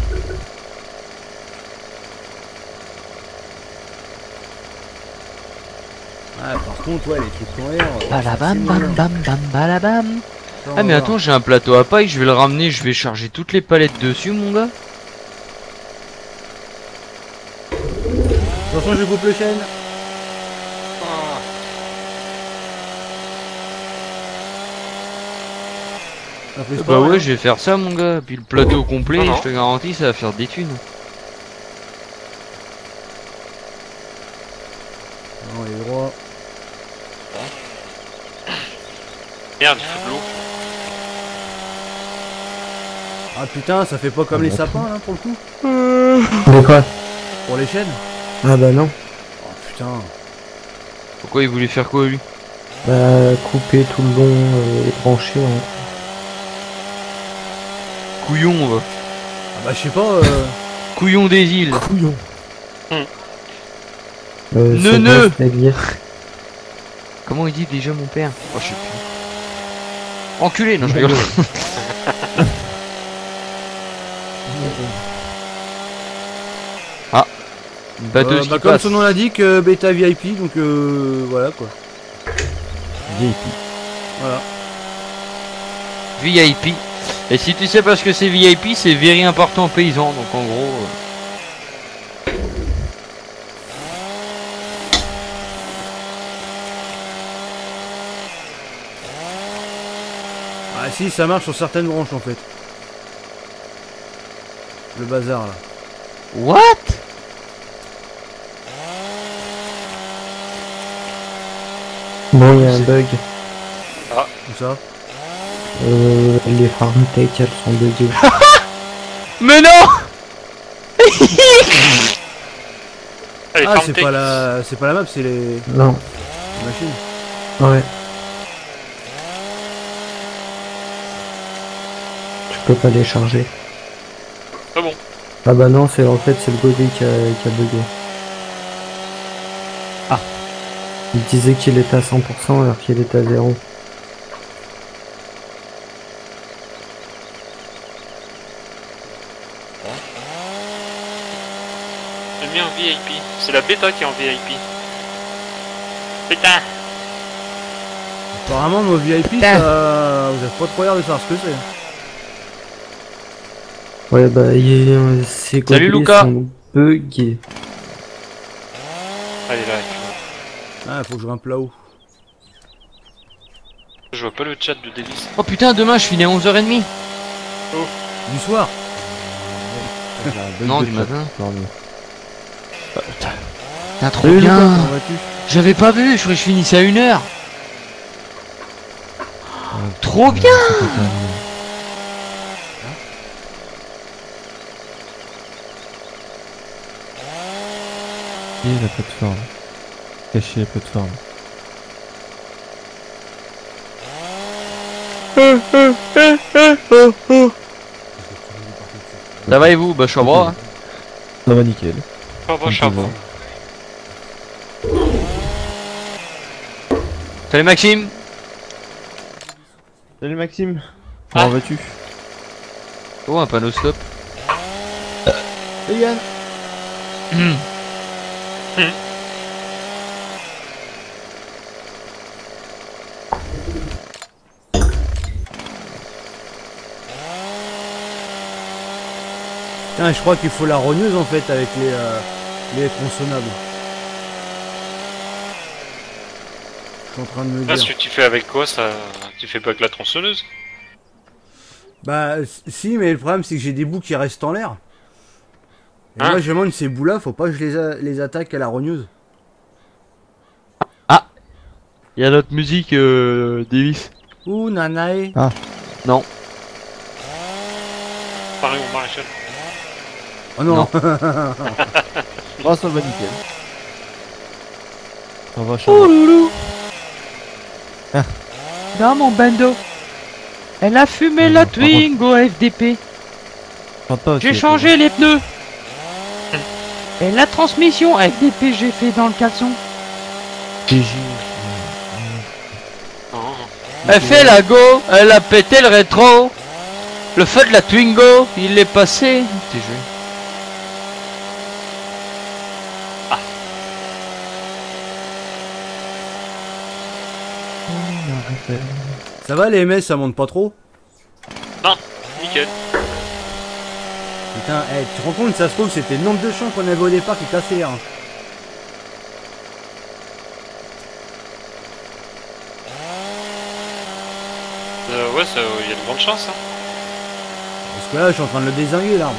Ouais, par contre, ouais, les trucs en l'air. Balabam, c'est bam, moyen. bam, bam, balabam. Ça, on Ah, mais va attends, voir. j'ai un plateau à paille, je vais le ramener, je vais charger toutes les palettes dessus, mon gars. De toute façon, je coupe le chêne. Ah. Ça fait Bah sport, ouais, hein. je vais faire ça mon gars. Puis le plateau complet, Non, non. je te garantis, ça va faire des thunes. Non, il est droit. Merde, il faut de l'eau. Ah putain, ça fait pas comme les sapins là pour le coup. De quoi? Pour les chaînes. Ah bah non. Oh putain. Pourquoi il voulait faire quoi lui? Bah couper tout le long et brancher en... Couillon, on va. Ah bah je sais pas. Couillon des îles. Couillon. Neuneu. C'est-à-dire... Comment il dit déjà mon père? Oh, je sais plus. Enculé, non, je rigole. Ah. Une batteuse bah qui comme passe. son nom l'indique, bêta VIP, donc voilà quoi. VIP. Voilà. VIP. Et si tu sais pas ce que c'est VIP, c'est very important paysan. Donc en gros. Ah si, ça marche sur certaines branches en fait. Le bazar là. What? Bon, il y a un bug. Tout ça. Les farm tech, elles sont buggées. Mais non! Allez, Ah farm c'est tech. pas la map, c'est les Non. machines. Ouais. Tu peux pas les charger. Ah bon. Ah bah non, c'est en fait c'est le godet qui a bugué. Ah. Il disait qu'il était à 100% alors qu'il était à 0. J'ai mis en VIP. C'est la bêta qui est en VIP. Putain. Apparemment nos VIP Putain. ça. Vous avez pas trop l'air de savoir ce que c'est. Ouais bah ces Salut, godets Lucas. sont buggés. Allez là, Ah faut que je grimpe là-haut. je vois pas le chat de Davis. Oh putain, demain je finis à 11h30. Du soir. Non, du matin. Non, mais- T'as trop Salut, Lucas, bien. comment vas-tu? J'avais pas vu, je croyais que je finissais à 1h. Trop bien. Et la plateforme. Cacher la plateforme. Ça va et vous? Bah je suis à bras. Hein. Ça va nickel. Oh bah, charbon. Salut Maxime. Salut Maxime. Ah. Comment vas-tu? Oh, un panneau stop. Et Yann. Putain, je crois qu'il faut la rogneuse en fait avec les tronçonnables. Je suis en train de me Là, ce dire. que tu fais avec quoi, ça... Tu fais pas que la tronçonneuse? Bah si, mais le problème c'est que j'ai des bouts qui restent en l'air. Et Hein? moi je me demande ces bouts là, faut pas que je les attaque à la rogneuse. Il y a notre musique, Davis. Ouh nanae. Non. Pareil au maréchal. Oh non, Non. Oh, ça va nickel. Ça va, Oh Charles. loulou. Ah. Dans mon bando. Elle a fumé Non, la par contre- Twingo FDP. Chante pas, J'ai c'est- changé les pneus. Et la transmission FDP j'ai fait dans le caleçon. TJ. Non. Elle fait la go, elle a pété le rétro. Le feu de la Twingo, il est passé. T'es joué. ça va les MS, ça monte pas trop. Nickel. Putain, tu te rends compte, ça se trouve c'était le nombre de champs qu'on avait au départ qui cassait. Hein. Ouais, il y a de grandes chances. Hein. Parce que là, je suis en train de le dézinguer, l'arbre.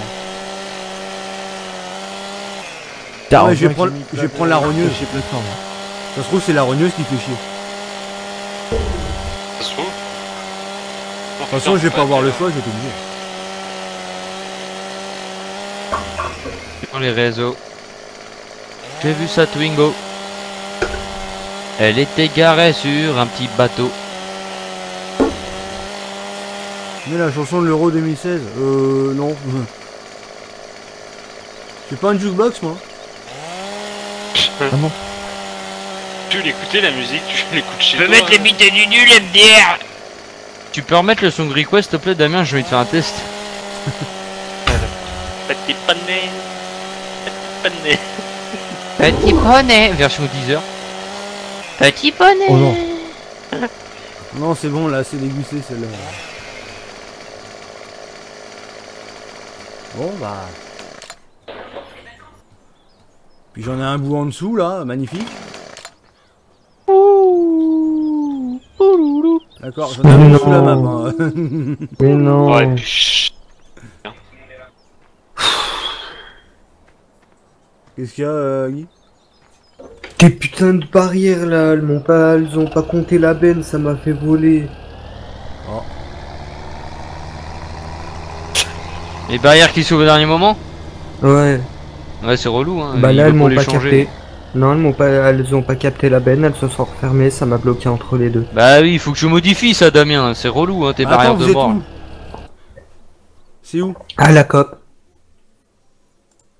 Tiens, Ouais, je vais on prendre- voit qu'il je vais prendre la rogneuse. chez plateforme. Ça se trouve, c'est la rogneuse qui fait chier. Ça se trouve. De toute façon, je vais pas avoir le choix, je vais t'obliger. Dans les réseaux. J'ai vu sa Twingo. Elle était garée sur un petit bateau. Mais la chanson de l'Euro 2016, non. J'ai pas un jukebox, moi. Ah bon? Tu l'écoutais la musique, tu l'écoutes chez Je toi. peux mettre les bites du nul MDR. Tu peux remettre le song request, s'il te plaît, Damien, j'ai envie de faire un test. Petit poney. Petit poney. Petit poney, version 10h. Petit poney. Oh non. Non, c'est bon, là, c'est dégusté, celle-là. Bon, bah... Puis j'en ai un bout en dessous, là, magnifique. D'accord, j'en ai un bout sous la map. Hein. Mais non. Ouais, et puis, chut. Qu'est-ce qu'il y a, Guy? Tes putains de barrières là, elles ont pas compté la benne, ça m'a fait voler. Les barrières qui s'ouvrent au dernier moment. Ouais. Ouais, c'est relou, hein. Bah il là, veut elles m'ont les pas changer. capté. Non, elles ont pas capté la benne, elles se sont refermées, ça m'a bloqué entre les deux. Bah oui, il faut que je modifie ça, Damien. C'est relou, hein, tes Attends, barrières vous de êtes mort. où? C'est où? Ah, la COP.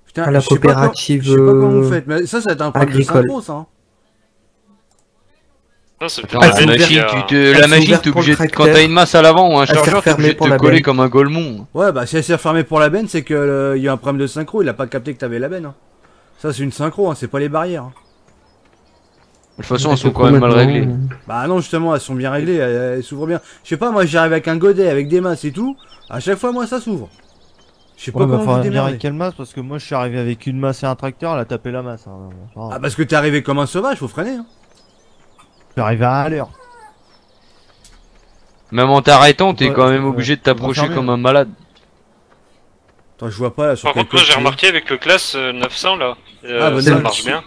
Putain, À la je sais pas coopérative, je sais pas comment vous faites, mais ça va être un problème de agricole. synchro, ça. Hein. Non, c'est Attends, peut-être la la machine, veine la sont machine, ouvertes t'es pour le obligé de, quand tracteur. t'as une masse à l'avant ou un s'est chargeur, t'es refermée obligé de pour te la coller benne. comme un golemon. Ouais, bah si elle s'est refermée pour la benne, c'est que il y a un problème de synchro, il a pas capté que t'avais la benne. Hein. Ça, c'est une synchro, hein, c'est pas les barrières. Hein. De toute façon, elles sont quand même mal réglées. Bah non, justement, elles sont bien réglées, elles s'ouvrent bien. Je sais pas, moi j'arrive avec un godet, avec des masses et tout, à chaque fois, moi ça s'ouvre. Je sais pas Ouais, bah comment vous faudrait me dire démerdez. avec quelle masse parce que moi je suis arrivé avec une masse et un tracteur, elle a tapé la masse. Hein. Enfin, Ah, parce que t'es arrivé comme un sauvage, faut freiner. Hein. je suis arrivé à l'heure. Même en t'arrêtant, t'es Ouais, quand même ouais, obligé de faut t'approcher refermer, comme hein. un malade. Attends, je vois pas là sur Par quel contre, moi j'ai côté. remarqué avec le classe 900 là, Ah, bonne ça note. marche bien.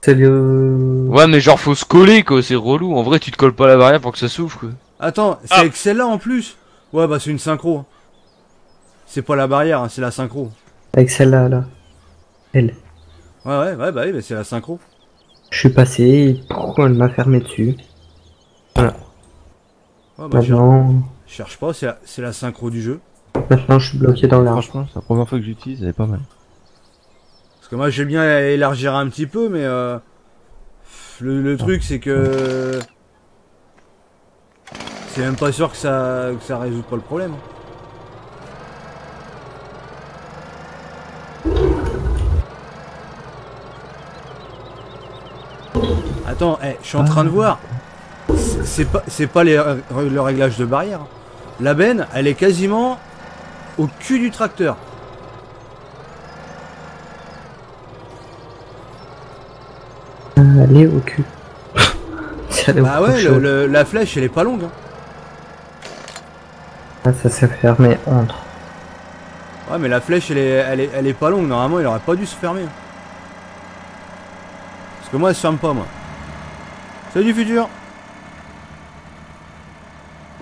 C'est le... Ouais, mais genre, faut se coller, quoi, c'est relou. En vrai, tu te colles pas la barrière pour que ça s'ouvre, quoi. Attends, c'est Ah. avec celle-là en plus. Ouais, bah c'est une synchro. Hein. C'est pas la barrière, hein, c'est la synchro. Avec celle-là, là. Elle. Ouais, bah oui, bah, c'est la synchro. Je suis passé, et elle m'a fermé dessus. Ouais, bah Maintenant, cherche pas, c'est la synchro du jeu. maintenant je suis bloqué dans l'arbre. Franchement, c'est la première fois que j'utilise, elle est pas mal. Parce que moi j'aime bien élargir un petit peu, mais le truc c'est que c'est même pas sûr que ça résout pas le problème. Attends, je suis en train de voir. C'est pas le réglage de barrière. La benne, elle est quasiment au cul du tracteur. Allez au cul. C'est allé au Bah ouais, cochon. la flèche elle est pas longue. Hein. Ah, ça s'est fermé entre. Ouais, mais la flèche elle est pas longue. Normalement, il aurait pas dû se fermer. Parce que moi, elle se ferme pas, moi. Salut du futur.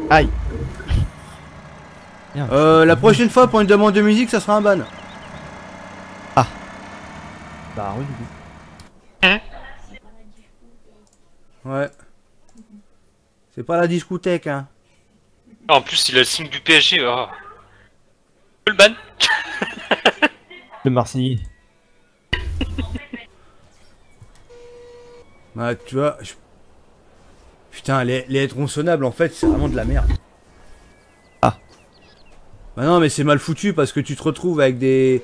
Aïe. La prochaine fois, pour une demande de musique, ça sera un ban. Bah oui, du coup. Ouais. C'est pas la discothèque, hein. Ah, en plus, il a le signe du PSG. Oh. Le ban. Le Marseillais. Bah, tu vois. Putain, les tronçonnables, en fait, c'est vraiment de la merde. Ah. Bah non, mais c'est mal foutu parce que tu te retrouves avec des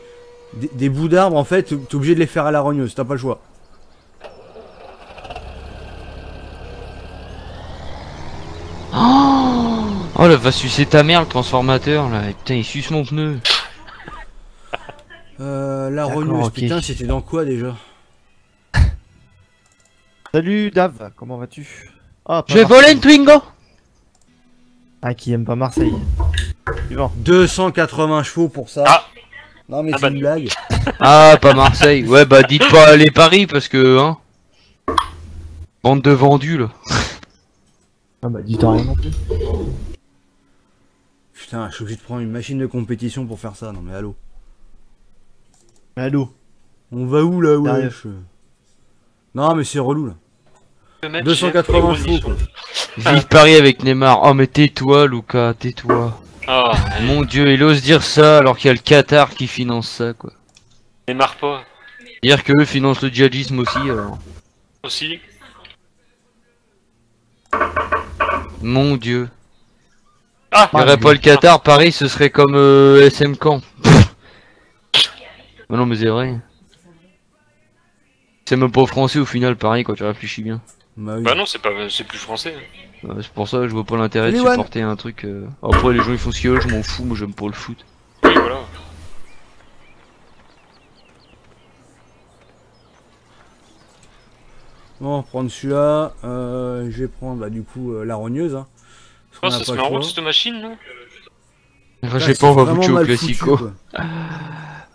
bouts d'arbres, en fait, t'es obligé de les faire à la rogneuse, t'as pas le choix. Oh, là, va sucer ta mère, le transformateur, là. Et putain, il suce mon pneu. La D'accord, rogneuse, ok. putain, c'était dans quoi déjà? Salut Dave, comment vas-tu? Ah, pas J'ai volé Marseille. une Twingo. Ah, qui aime pas Marseille. Suivant. 280 chevaux pour ça. Ah. Non mais Ah c'est bah. une blague. Ah, pas Marseille. Ouais, bah dites pas les paris parce que, hein. Bande de vendus là. Ah bah, dis-toi rien non plus. Putain, je suis obligé de prendre une machine de compétition pour faire ça. Non mais allô. Allô. On va où là, Derrière. wesh? Non mais c'est relou là. Le match, 280 j'ai- chevaux quoi. Vive Paris avec Neymar. Oh, mais tais-toi, Lucas, tais-toi. Ah, Mon dieu, il ose dire ça alors qu'il y a le Qatar qui finance ça, quoi. démarre pas. Dire qu'eux financent le djihadisme aussi, alors. Aussi. Mon dieu. Ah Il n'y aurait pas le Qatar, Paris ce serait comme SM Camp. Mais non, mais c'est vrai. C'est même pas français au final, Paris, quand tu réfléchis bien. Bah oui. Bah non, c'est pas, c'est plus français. C'est pour ça que je vois pas l'intérêt de Salut, Wan. supporter un truc. Après, les gens ils font ce qu'ils veulent, je m'en fous, moi j'aime pas le foot. Oui, voilà. Bon, prendre celui-là. Je vais prendre bah, du coup la rogneuse. Hein, parce Oh, qu'on a ça pas se le met en choix. route cette machine là. Enfin, je Putain, sais pas, on va c'est foutre vraiment au mal classico. foutu, quoi.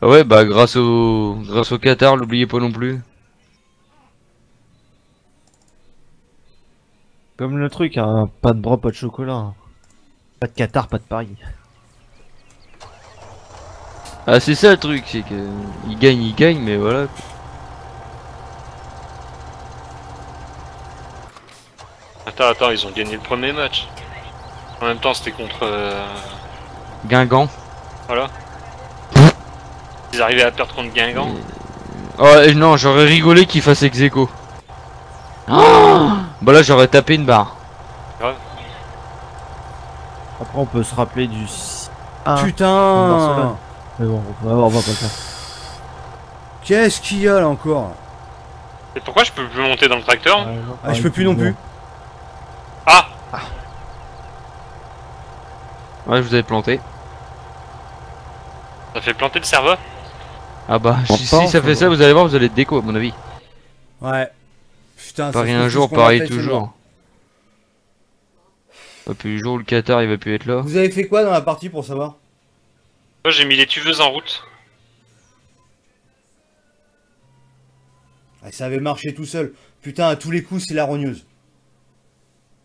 Ah ouais, bah grâce au Qatar, l'oubliez pas non plus. Comme le truc, hein. Pas de bras, pas de chocolat. Hein. Pas de Qatar, pas de Paris. Ah, c'est ça le truc, c'est que il gagne, mais voilà. Attends, ils ont gagné le premier match. En même temps, c'était contre. Guingamp. Voilà. Ils arrivaient à perdre contre Guingamp. Oh non, j'aurais rigolé qu'il fasse ex aequo. Oh bah là, j'aurais tapé une barre. Après, on peut se rappeler du 6-1. Putain. Barcelone. Mais bon, on va pas le faire. Qu'est-ce qu'il y a là encore? Et pourquoi je peux plus monter dans le tracteur? Ah, je peux plus non plus. Ah Ouais, je vous avais planté. Ça fait planter le serveur? Ah bah, Je si pense, ça fait ça, vous allez voir, vous allez être déco à mon avis. Ouais. Putain, Paris ça se un trouve, jour, tout ce qu'on a Paris fait, c'est toujours. mort. Et puis le jour où le Qatar il va plus être là. Vous avez fait quoi dans la partie pour savoir? Moi j'ai mis les tuveuses en route. Ah, ça avait marché tout seul. Putain, à tous les coups, c'est la rogneuse.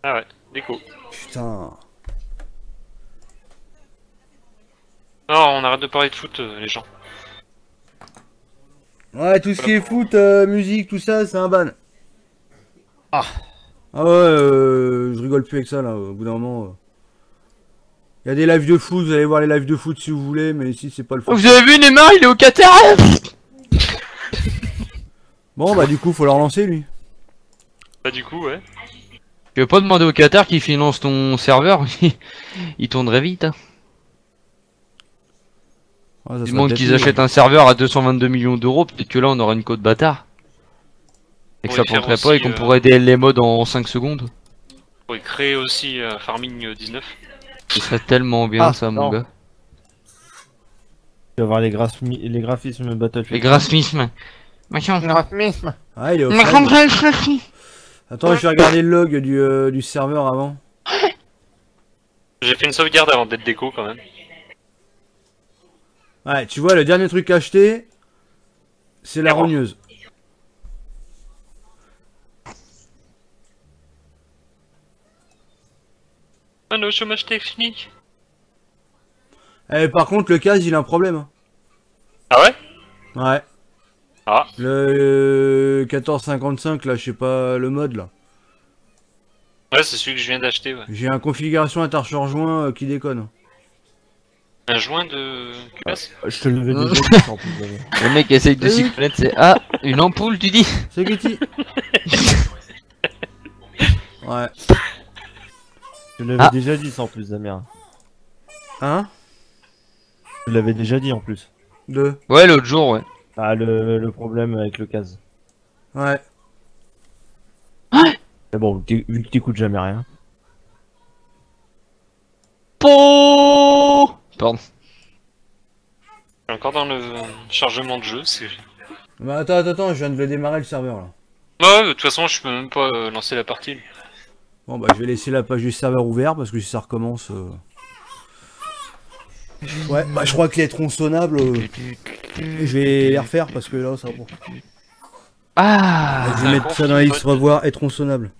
Ah ouais, déco. Putain. Non, on arrête de parler de foot, les gens. Ouais, tout ce qui est foot, musique, tout ça, c'est un ban. Ah. Ah ouais, je rigole plus avec ça là, au bout d'un moment. Il y a des lives de foot, vous allez voir les lives de foot si vous voulez, mais ici c'est pas le foot. Vous avez vu Neymar, il est au Qatar. Bon bah du coup, faut le relancer lui. Bah du coup, ouais. Tu veux pas demander au Qatar qui finance ton serveur? Il tournerait vite. Hein. Ouais, ça Du sera monde peut-être qu'ils mieux. achètent un serveur à 222 millions d'euros, peut-être que là on aura une côte bâtard. Et que On ça pourrait faire planterait pas et aussi, qu'on pourrait DL les modes en 5 secondes. On pourrait créer aussi Farming 19. Ce serait tellement bien Ah, ça, non. mon gars. Tu vas voir les graphismes Battlefield. Les graphismes. Machin. Ah, il est au Mais flag. comprends le graphisme. Attends, je vais regarder le log du serveur avant. J'ai fait une sauvegarde avant d'être déco quand même. Ouais, tu vois, le dernier truc acheté, c'est la Error. rogneuse. Ah non, chômage technique. Eh, par contre, le casque, il a un problème. hein. Ah ouais? Ouais. Ah. Le 1455, là, je sais pas, le mode, là. Ouais, c'est celui que je viens d'acheter, ouais. J'ai un configuration interchange-joint qui déconne. Un joint de culasse. Je te l'avais déjà dit en plus. Le mec essaye de s'y Oui. connaître, c'est ah, une ampoule, tu dis? C'est Getty. Ouais. Je te l'avais Ah. déjà dit ça en plus, Damien. Hein? Je te l'avais déjà dit en plus. Deux. Ouais, l'autre jour, ouais. Ah, le problème avec le case. Ouais. Mais bon, vu que t'écoutes jamais rien. Po. Pardon. Je suis encore dans le chargement de jeu, c'est... Bah, attends, je viens de le démarrer le serveur, là. Ouais, de toute façon, je peux même pas lancer la partie. Bon bah je vais laisser la page du serveur ouverte parce que si ça recommence... Ouais, bah je crois que les tronçonnables, je vais les refaire parce que là ça va pas. Ah, Je vais mettre ça dans la liste revoir et tronçonnables.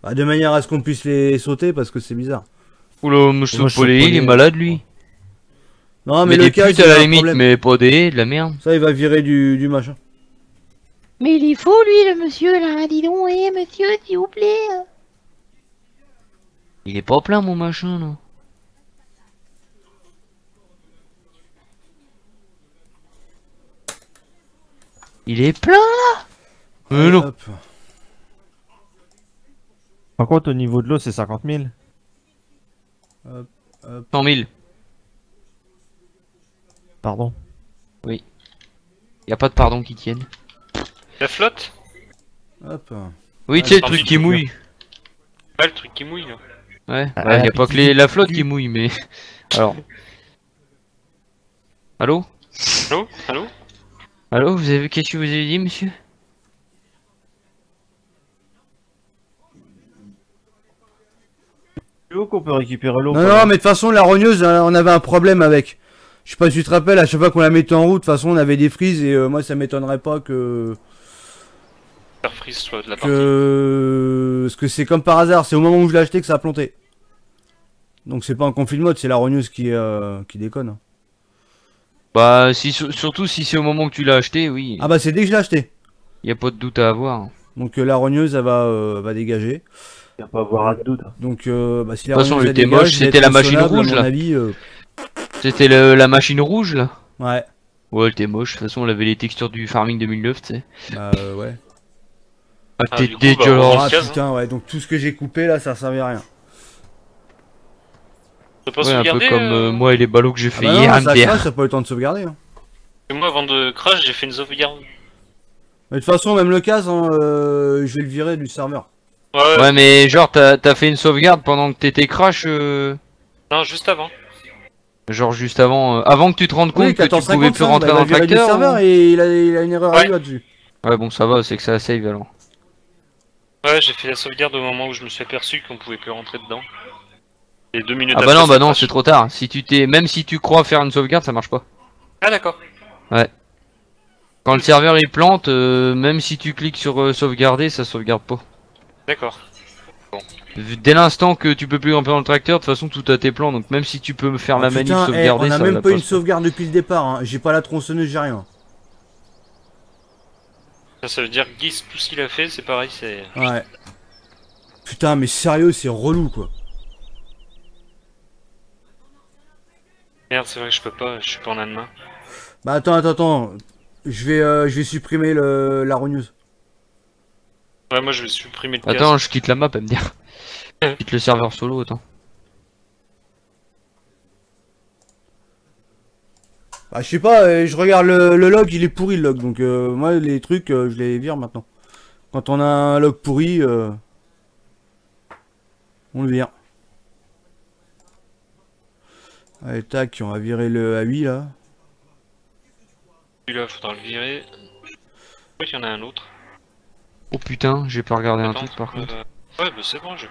Bah, de manière à ce qu'on puisse les sauter parce que c'est bizarre. oula, monsieur Moi, je Paulet, suis il est Paulet. malade lui. Non Mais mais le des cas putes c'est à la un limite, problème. mais pas des, de la merde. Ça il va virer du machin. Mais il est faux, lui, le monsieur, là. Dis donc, monsieur, s'il vous plaît. Il est pas plein mon machin là. Il est plein là. Allez, Non. hop. Par contre, au niveau de l'eau, c'est 50 000. 100 000. Pardon. Y a pas de pardon qui tienne. La flotte? Hop. Oui, tu sais, le Ah, truc oui, qui mouille. Ouais, le truc qui mouille là. Ouais, Ah, bah, y a la pas que petite la flotte du- qui mouille, mais. Alors. Allô? Allô? Allô? Allô, vous avez qu'est-ce que vous avez dit, monsieur? L'eau qu'on peut récupérer l'eau. Non, non, mais de toute façon, la rogneuse, on avait un problème avec. Je sais pas si tu te rappelles, à chaque fois qu'on la mettait en route, de toute façon, on avait des frises et moi, ça m'étonnerait pas que. Faire freeze soit de la partie. Parce que c'est comme par hasard, c'est au moment où je l'ai acheté que ça a planté. Donc, c'est pas un conflit de mode, c'est la rogneuse qui déconne. Bah, si, surtout si c'est au moment que tu l'as acheté, oui. Ah bah, c'est dès que je l'ai acheté. Y a pas de doute à avoir. Donc, la rogneuse, elle va dégager. Il va pas avoir un doute. Donc, bah, si la De toute façon, rogneuse, elle était dégage, moche, elle est c'était la machine tronçonnable, rouge, à là. mon avis, C'était la machine rouge là. ouais. Ouais, elle était moche. De toute façon, elle avait les textures du Farming 2009, tu sais. Bah, ouais. Ah, Ah, t'es du coup, bah, dégueulasse. on Ah case, hein. putain, ouais, donc tout ce que j'ai coupé là, ça servait à rien. T'as pas Ouais, un peu sauvegardé comme moi et les ballots que j'ai Ah fait bah hier à non, ça MDR. crache, t'as pas eu le temps de sauvegarder. Hein. Moi, avant de crash, j'ai fait une sauvegarde. Mais de toute façon, même le cas, hein, je vais le virer du serveur. Ouais, Ouais, mais genre, t'as fait une sauvegarde pendant que t'étais crash, non, juste avant. genre juste avant, avant que tu te rendes compte Oui, que tu pouvais 14,55, plus rentrer bah, dans il le va virer du tracteur. serveur et il a une erreur Ouais. à là-dessus. Ouais, bon, ça va, c'est que ça save alors. Ouais, j'ai fait la sauvegarde au moment où je me suis aperçu qu'on pouvait plus rentrer dedans. Et 2 minutes Ah après, bah non, ça bah non, crash. c'est trop tard. Si tu t'es, même si tu crois faire une sauvegarde, ça marche pas. Ah, d'accord. Quand le serveur il plante, même si tu cliques sur sauvegarder, ça sauvegarde pas. D'accord. Dès l'instant que tu peux plus rentrer dans le tracteur, de toute façon tout a tes plans, donc même si tu peux me faire Ah, la manip putain, sauvegarder, on a ça même la pas une passe sauvegarde depuis le départ. Hein. J'ai pas la tronçonneuse, j'ai rien. Ça veut dire que Guise, tout ce qu'il a fait, c'est pareil, c'est... Ouais. Putain, mais sérieux, c'est relou quoi. Merde, c'est vrai que je peux pas, je suis pas en main. Bah attends. Je vais supprimer la rogneuse. Ouais, moi je vais supprimer le Attends, je quitte la map, elle me dire. Je quitte le serveur solo, attends. Bah je sais pas, je regarde le log, il est pourri le log. Donc moi les trucs, je les vire maintenant. Quand on a un log pourri, on le vire. Allez tac, on va virer le A8 là. Celui-là, faudra le virer. Oui, il y en a un autre. Oh putain, j'ai pas regardé un Attends, truc par contre. Ouais, bah c'est bon, je...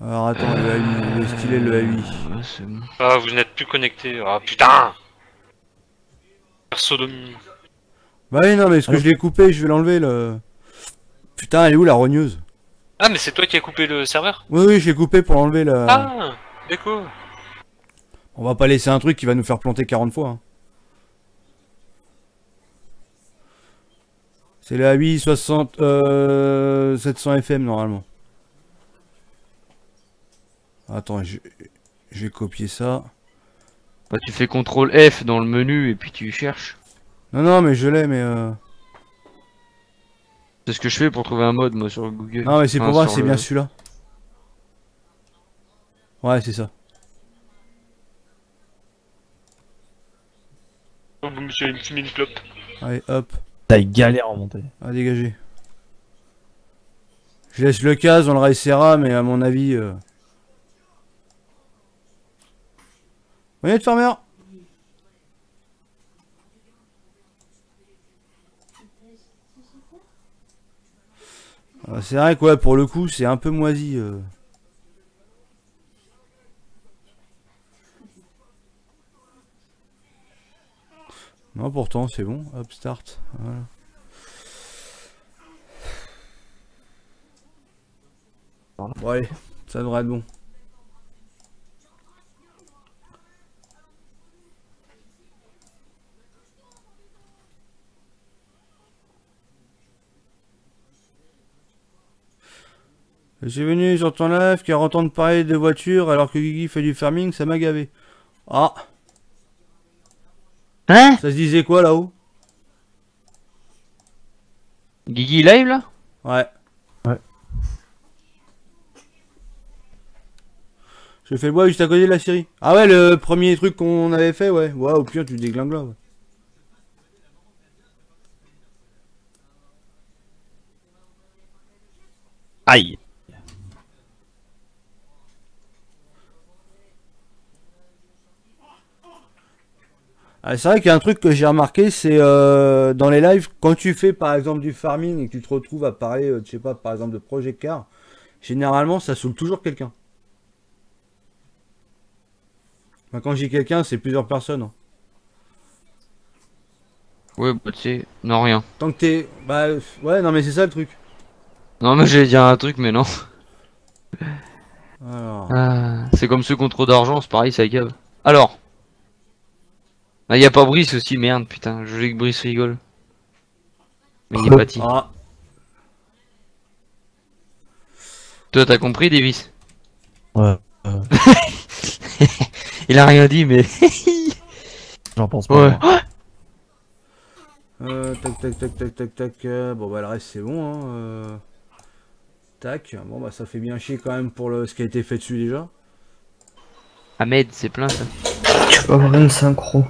Alors attends, le A8, où est-ce qu'il est le A8? Ouais, c'est bon. Ah, vous n'êtes plus connecté. Ah, putain. Persodomie. Bah oui non mais ce que je l'ai coupé, je vais l'enlever le... Putain, elle est où la rogneuse? Ah, mais c'est toi qui as coupé le serveur? Oui, je l'ai coupé pour enlever la... Ah, d'accord. On va pas laisser un truc qui va nous faire planter 40 fois. Hein. C'est le A8 60... 700 FM normalement. Attends, je vais copier ça. Bah, tu fais CTRL F dans le menu et puis tu cherches. Non, mais je l'ai, mais... C'est ce que je fais pour trouver un mode moi sur Google. Non, mais c'est pour Enfin, voir, sur c'est le- bien celui-là. Ouais, c'est ça. Oh, vous me fumez une clope. Allez, hop. T'as galère à monter. À dégager. Je laisse le case, on le réessayera, mais à mon avis... Voyez, farmer. C'est vrai que ouais, pour le coup, c'est un peu moisi. Non, pourtant, c'est bon. Hop, start. Voilà. Bon, allez, ça devrait être bon. Je suis venu sur ton live car entendre parler de voitures alors que Guigui fait du farming, ça m'a gavé. Ah, Hein? ça se disait quoi là-haut? Guigui live là? Ouais. Ouais. Je fais le bois juste à côté de la série. Ah ouais, le premier truc qu'on avait fait, ouais. Ouais, au pire, tu déglingues là, ouais. Aïe. Ah, c'est vrai qu'il y a un truc que j'ai remarqué, c'est dans les lives, quand tu fais par exemple du farming et que tu te retrouves à parler, je sais pas, par exemple de Project Car, généralement ça saoule toujours quelqu'un. Enfin, quand j'ai quelqu'un, c'est plusieurs personnes. Hein. Ouais, bah tu sais, non rien. Tant que t'es... Bah ouais, non mais c'est ça le truc. Non mais j'allais dire un truc mais non. Alors... Ah, c'est comme ceux qui ont trop d'argent, c'est pareil, ça gave. Alors. Ah, y a pas Brice aussi, merde, putain, je voulais que Brice rigole. Mais il est parti. Ah, Toi t'as compris, Davis? Ouais. Il a rien dit, mais. J'en pense pas. Ouais. moi. tac tac tac tac tac tac. Bon bah le reste c'est bon. Hein, tac. Bon bah ça fait bien chier quand même pour ce qui a été fait dessus déjà. Ahmed, c'est plein ça. Tu vas avoir une synchro.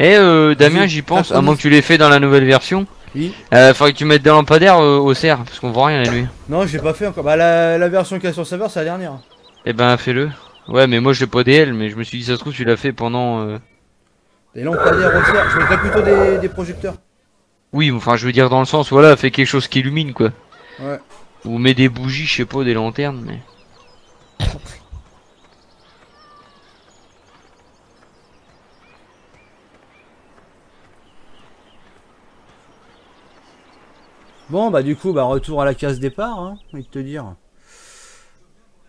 Eh Damien, j'y pense, à moins que tu l'aies fait dans la nouvelle version. Oui. Faudrait que tu mettes des lampadaires au cerf, parce qu'on voit rien la nuit. Non, j'ai pas fait encore. Bah la version qu'il y a sur le serveur, c'est la dernière. Eh ben fais-le. Ouais, mais moi j'ai pas DL, mais je me suis dit ça se trouve tu l'as fait pendant. Des lampadaires au tiers. Je mettrais plutôt des projecteurs. Oui, enfin je veux dire dans le sens, voilà, fais quelque chose qui illumine quoi. Ouais. Ou mets des bougies, je sais pas, des lanternes, mais. Bon bah du coup bah retour à la case départ, hein, j'ai envie de te dire.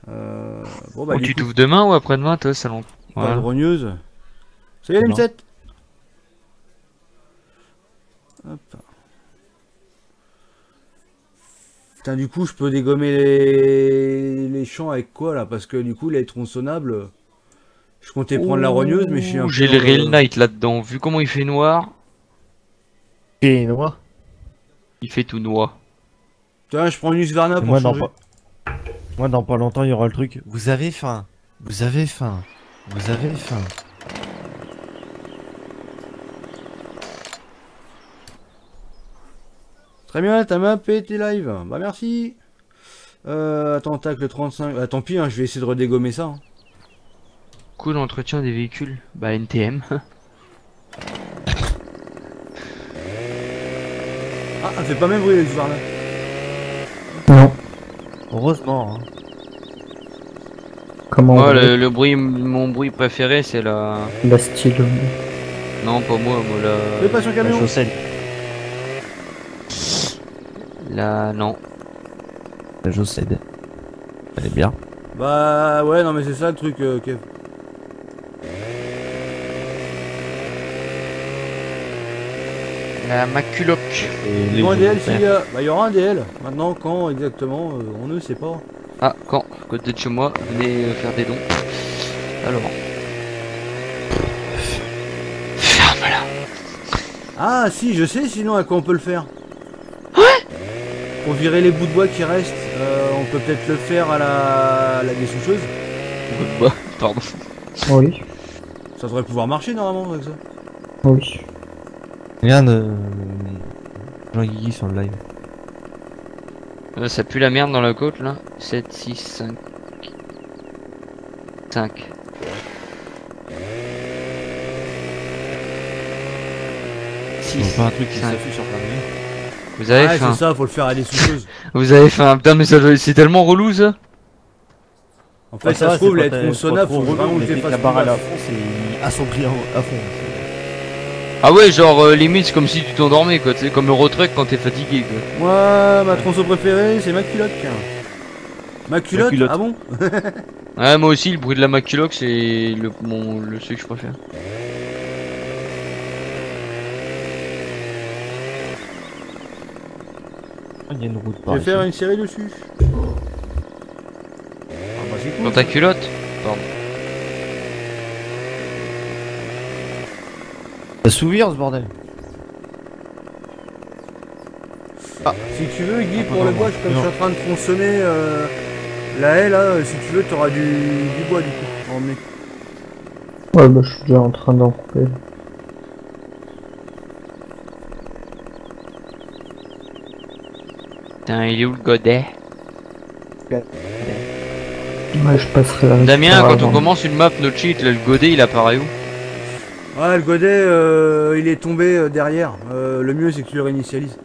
Bon bah Oh, du tu coup, t'ouvres demain ou après-demain, toi, salon. pas de Voilà. rogneuse. Ça y est, Non. l'M7. Hop. Putain, du coup, je peux dégommer les champs avec quoi là? Parce que du coup, les tronçonnables, je comptais prendre la rogneuse, mais je suis un peu. J'ai le Real Night là-dedans. Vu comment il fait noir, Et moi, il fait tout noir. Tiens, je prends une Husqvarna pour moi, changer. moi, dans pas longtemps, il y aura le truc. Vous avez faim. Vous avez faim. Vous avez faim. Très bien, ta map et tes live. Bah merci. Attends, tac, le 35. Ah, tant pis, hein, je vais essayer de redégommer ça. Hein. Coût d'entretien des véhicules. Bah NTM. Ah, elle fait pas même bruit les Husqvarna. Non. Heureusement. Hein. Comment Moi, on va le bruit, mon bruit préféré, c'est la. la style. Non, pas moi, Fais pas sur La camion. chaussette. Non. La chaussette. Elle est bien. Bah ouais, non mais c'est ça le truc, Kev. La maculoc. Et les Bon, un jeux DL de s'il fer. y a. Bah il y aura un DL. Maintenant, quand exactement, on ne sait pas. Ah, quand à côté de chez moi, venez faire des dons. Alors. Ferme-la. Ah si, je sais sinon à quoi on peut le faire. Pour virer les bouts de bois qui restent, on peut peut-être le faire à la dessoucheuse. Bah, pardon. Oui. Ça devrait pouvoir marcher normalement avec ça. Oui. Regarde Jean-Guigui sur le live. Ça pue la merde dans la côte là. 7, 6, 5. 5. C'est pas un truc qui Cinq. s'affiche sur plein de Vous avez Ouais, faim. c'est ça, faut le faire à des souffleuses. Vous avez faim. Putain, mais c'est tellement relou ça. En fait, ça se trouve, la tronçonnable, faut vraiment que tu fasses la barre à la fond. fond, c'est assombri à fond. Ah ouais, genre limite c'est comme si tu t'endormais quoi, tu sais, comme Eurotruck quand t'es fatigué quoi. Moi, ma tronçon préférée, c'est ma culotte, tiens. Ma culotte, culotte. ah bon? Ouais, moi aussi, le bruit de la maculoc c'est le celui que je préfère. Il y a une route Je par vais ici. faire une série dessus. Ah bah c'est cool. Dans ta culotte? Pardon. Ça s'ouvrir ce bordel. Si tu veux, Guy, Un peu pour le dans bois, moi. comme je suis en train de tronçonner la haie là, si tu veux, t'auras du bois du coup à emmener. Ouais, bah, je suis déjà en train d'en couper. Putain, il est où le godet? Ouais, je passerai la Damien, récupérer quand on avant. commence une map no cheat, là, le godet il apparaît où? Ouais, le godet, il est tombé derrière. Le mieux, c'est que tu le réinitialises.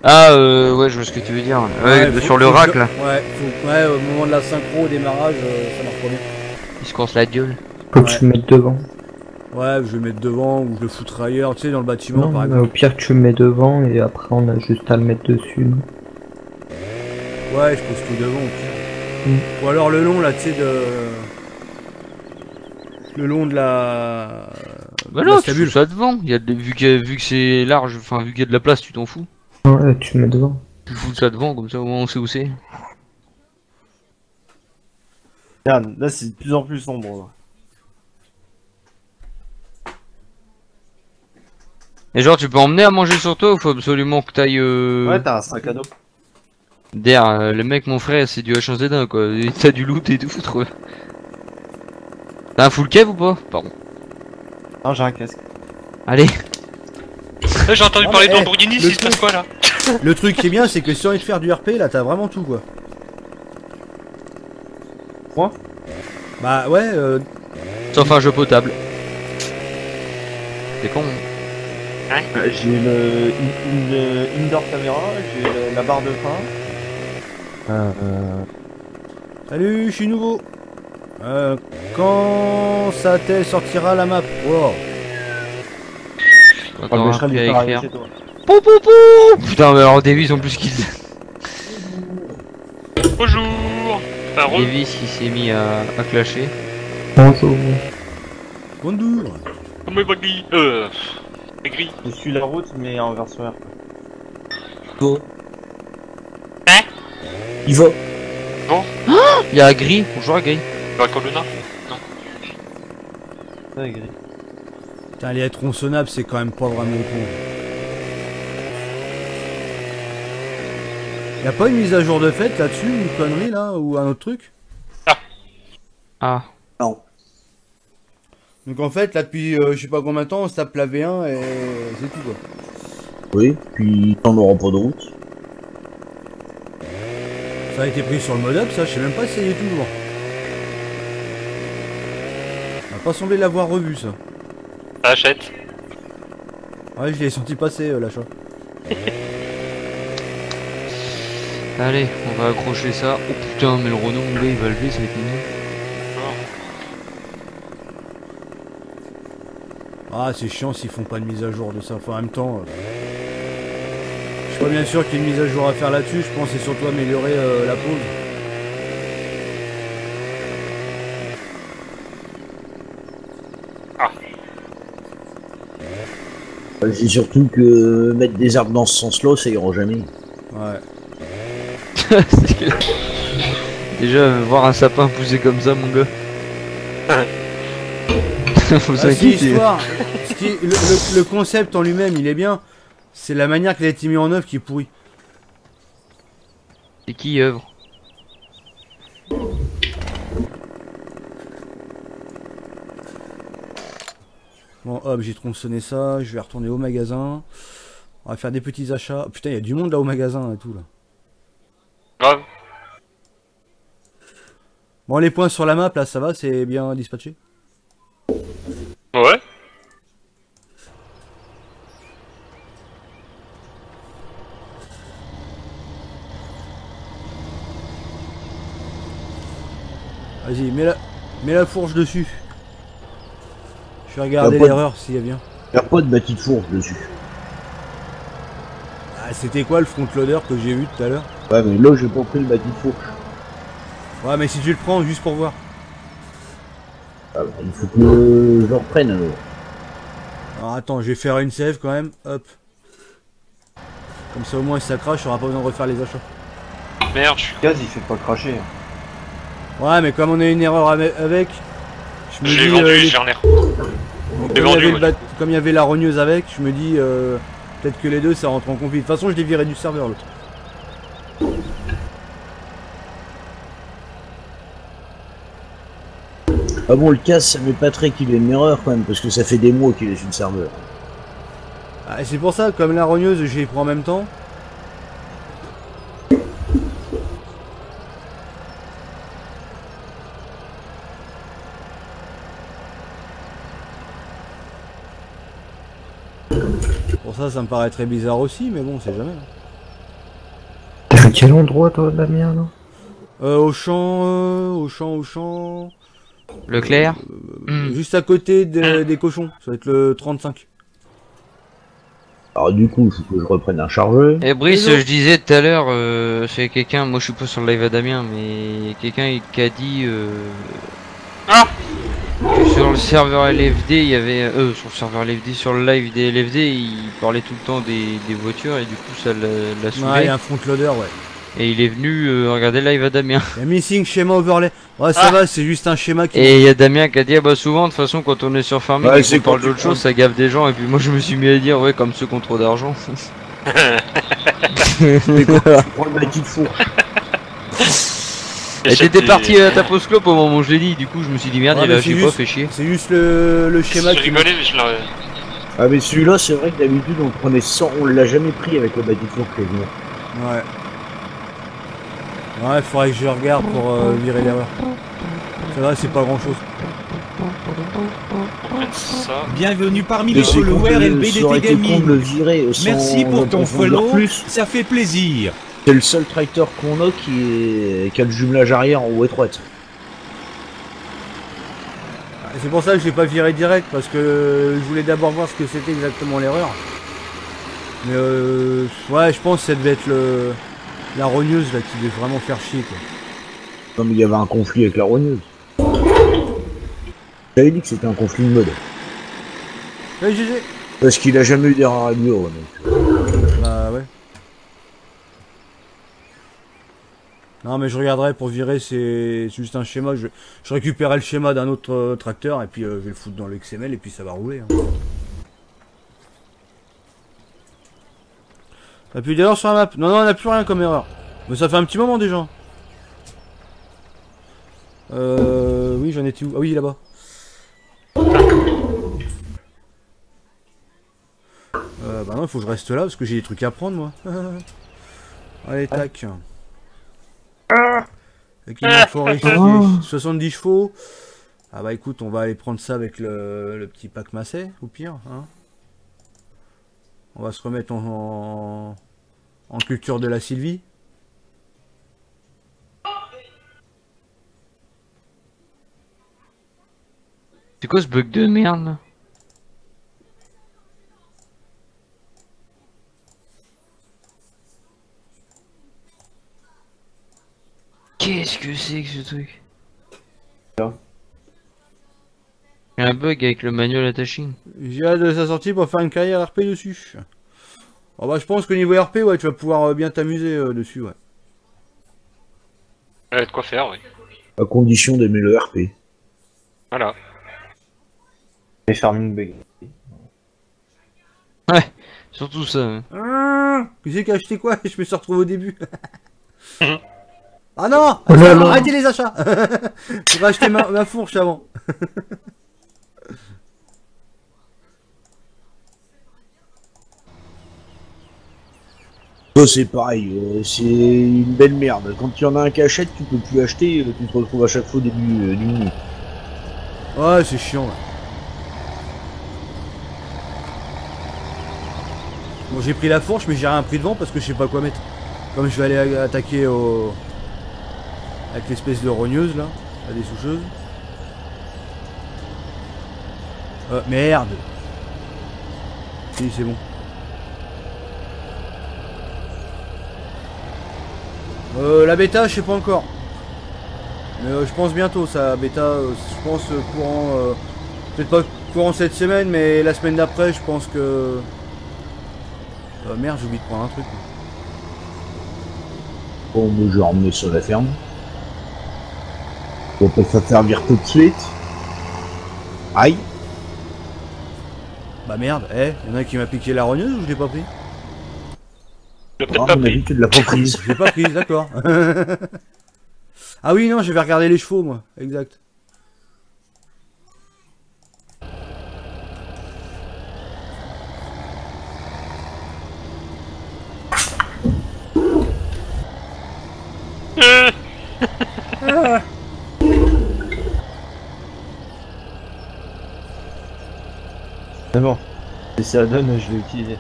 Ah ouais, je vois ce que tu veux dire. Ouais, faut- sur le faut rack que- là. Ouais, au moment de la synchro, au démarrage, ça marche pas bien. Il se course la gueule. Faut que tu le mettes devant. Ouais, je vais le mettre devant ou je le foutrai ailleurs, tu sais, dans le bâtiment Non, par mais exemple. au pire, tu le mets devant et après, on a juste à le mettre dessus. Ouais, je pose tout devant au pire. Ou alors le long là, tu sais, le long de la. Bah de non, la tu fous stabule. ça devant. Vu que c'est large, enfin vu qu'il y a de la place, tu t'en fous. Ouais, tu le mets devant. Tu fous ça devant, comme ça au moins on sait où c'est. Regarde, là c'est de plus en plus sombre. Là. Et genre, tu peux emmener à manger sur toi ou faut absolument que t'ailles Ouais, t'as un sac à dos. derrière le mec, mon frère, c'est du H1Z1 quoi. Et t'as du loot et tout, trop. T'as un full cave ou pas? Pardon. Non, j'ai un casque. Allez. J'ai entendu Ah, parler mais, de Lamborghini, le il se passe truc- quoi là? Le truc qui est bien, c'est que si tu as envie de faire du RP, là, t'as vraiment tout quoi. Moi Bah ouais, Sauf un jeu potable. C'est con. J'ai une indoor caméra, j'ai la barre de frein. salut, je suis nouveau. Quand ça sortira la map? Wow. Attends, M'empêcherait un de prix faire à arriver écrire. chez toi. Pou, pou, pou. Putain, mais alors Davis en plus qu'il. Bonjour. Enfin, re- Davis qui s'est mis à clasher. Bonjour. Bonjour. Comment il va gris c'est gris. Je suis la route mais en version R. Il va. Il y a Gris, bonjour Gris. Bah, Colonna. Ouais, gris. Putain, les tronçonnables, c'est quand même pas vraiment con. Y'a pas une mise à jour de fête là-dessus, une connerie là, ou un autre truc? Ah. Donc en fait, là depuis je sais pas combien de temps, on se tape la V1 et c'est tout quoi. Oui, puis t'en auras pas de route. Ça a été pris sur le mode up, ça, je sais même pas si ça y est toujours. On m'a pas semblé l'avoir revu ça. Achète. Ouais, je l'ai senti passer l'achat. Allez, on va accrocher ça. Oh putain, mais le Renault, mon gars, il va lever, ça va être mignon. Ah, c'est chiant s'ils font pas de mise à jour de ça. Enfin, en même temps, je suis pas bien sûr qu'il y ait une mise à jour à faire là-dessus. Je pense que c'est surtout améliorer la pause. C'est surtout que mettre des arbres dans ce sens-là, ça ira jamais. Ouais. C'est que- Déjà, voir un sapin pousser comme ça, mon gars. Faut Ah, c'est s'inquiéter. l'histoire. Le concept en lui-même, il est bien. C'est la manière qu'il a été mis en œuvre qui est pourrie. C'est qui œuvre? Bon, hop, j'ai tronçonné ça. Je vais retourner au magasin. On va faire des petits achats. Oh, putain, il y a du monde là au magasin et tout là. Grave. Bon, les points sur la map là, ça va, c'est bien dispatché. Ouais. Vas-y, mets la fourche dessus. Je vais regarder pas de- l'erreur s'il y a bien. Y'a pas de bâti de fourche dessus. Ah, c'était quoi le front loader que j'ai vu tout à l'heure? Ouais, mais là, j'ai pas pris le bâti de fourche. Ouais, mais si tu le prends juste pour voir. Ah, bah, il faut que je le reprenne alors. Alors attends, je vais faire une save quand même. Hop. Comme ça au moins si ça crache, on aura pas besoin de refaire les achats. Merde, je suis. Gaz, il fait pas cracher. Ouais, mais comme on a une erreur avec, je me Je l'ai dis. vendu, les- j'en ai. comme il y vendu, avait le ouais. comme il y avait la rogneuse avec, je me dis peut-être que les deux ça rentre en conflit. De toute façon, je l'ai viré du serveur l'autre. Ah bon, le casse, ça m'épaterait qu'il ait une erreur quand même, parce que ça fait des mois qu'il est sur le serveur. Ah, et c'est pour ça, comme la rogneuse, je les prends en même temps. Pour ça, ça me paraît très bizarre aussi, mais bon, c'est jamais. T'es à quel endroit toi, Damien là? Au champ. Leclerc. Juste à côté des cochons, ça va être le 35. Alors du coup, il faut que je reprenne un chargeur. Et Brice, Hello. je disais tout à l'heure, c'est quelqu'un, moi je suis pas sur le live à Damien, mais quelqu'un qui a dit que sur le serveur LFD, il y avait, sur le serveur LFD, sur le live des LFD, il parlait tout le temps des voitures et du coup ça l'a saoulé. Ouais, il y a un front loader, ouais. Et il est venu regarder le live à Damien. Il y a missing schéma overlay. Ouais, ça va, c'est juste un schéma qui. Et il y a Damien qui a dit, ah bah souvent, de toute façon, quand on est sur Farming Ouais, et c'est qu'on parle quand tu d'autre chose, ça gave des gens. Et puis moi je me suis mis à dire, ouais, comme ceux qui ont trop d'argent. Prends le bâti de fourche. Et t'étais parti à ta pause clope au moment où je l'ai dit, du coup je me suis dit merde, Ouais, il mais a c'est j'ai pas juste- fait chier. C'est juste le schéma Je qui. rigolais, mais je l'aurais. Ah mais celui-là, c'est vrai que d'habitude, on le prenait sans... On l'a jamais pris avec le bâti de fourche, quasiment. Ouais. Ouais, faudrait que je regarde pour virer l'erreur. C'est vrai, c'est pas grand chose. Ça. Bienvenue parmi Mais les c'est followers con de- LBDT ça aurait été con de le Gaming. virer sans Merci pour ton approfondir follow, plus. ça fait plaisir. C'est le seul tracteur qu'on a qui a le jumelage arrière en haut étroite. Et c'est pour ça que je l'ai pas viré direct, parce que je voulais d'abord voir ce que c'était exactement l'erreur. Mais ouais, je pense que ça devait être la rogneuse là qui devait vraiment faire chier quoi. Comme il y avait un conflit avec la rogneuse. J'avais dit que c'était un conflit de mode. Ouais, GG. Parce qu'il a jamais eu d'erreur radio. Donc. Bah ouais. Non mais je regarderai pour virer, c'est juste un schéma. Je récupérerai le schéma d'un autre tracteur et puis je vais le foutre dans le XML et puis ça va rouler. Hein. T'as plus d'erreur sur la map? Non, non, on n'a plus rien comme erreur. Mais ça fait un petit moment déjà. Oui, j'en étais où? Ah oui, là-bas. Bah non, il faut que je reste là parce que j'ai des trucs à prendre moi. Allez, tac. Avec une fort ici, 70 chevaux. Ah bah écoute, on va aller prendre ça avec le petit pack massé, au pire. Hein. On va se remettre en culture de la Sylvie. C'est quoi ce bug de merde là? Qu'est-ce que c'est que ce truc? Il y a un bug avec le manuel attaching. J'ai hâte de sa sortie pour faire une carrière RP dessus. Oh bah je pense qu'au niveau RP, ouais, tu vas pouvoir bien t'amuser dessus, ouais. Ouais, de quoi faire, oui. À condition d'aimer le RP. Voilà. Et Farming bug. Ouais, surtout ça. Qui c'est qui a acheté quoi? Je me suis retrouvé au début. Ah non, Oh là là. arrêtez les achats. Je vais acheter ma fourche avant. Ça c'est pareil, c'est une belle merde. Quand il y en a un qui achète, tu peux plus acheter, tu te retrouves à chaque fois au début du menu. Ouais, c'est chiant. Ouais. Bon, j'ai pris la fourche, mais j'ai rien pris devant parce que je sais pas quoi mettre. Comme je vais aller attaquer avec l'espèce de rogneuse là. La dessoucheuse. Merde. Si, c'est bon. La bêta, je sais pas encore. Mais je pense bientôt ça, bêta, je pense courant, peut-être pas courant cette semaine, mais la semaine d'après, je pense que... merde, j'ai oublié de prendre un truc. Bon, mais je vais ramener sur la ferme. On peut pas servir tout de suite. Aïe. Bah merde, y'en a qui m'a piqué la rogneuse ou je l'ai pas pris? Tu l'as peut-être Ah, pas à mon pris. avis, tu l'as pas prise. Je l'ai pas prise, d'accord. Ah oui, non, je vais regarder les chevaux, moi, exact. C'est bon. Si ça donne, je vais utiliser.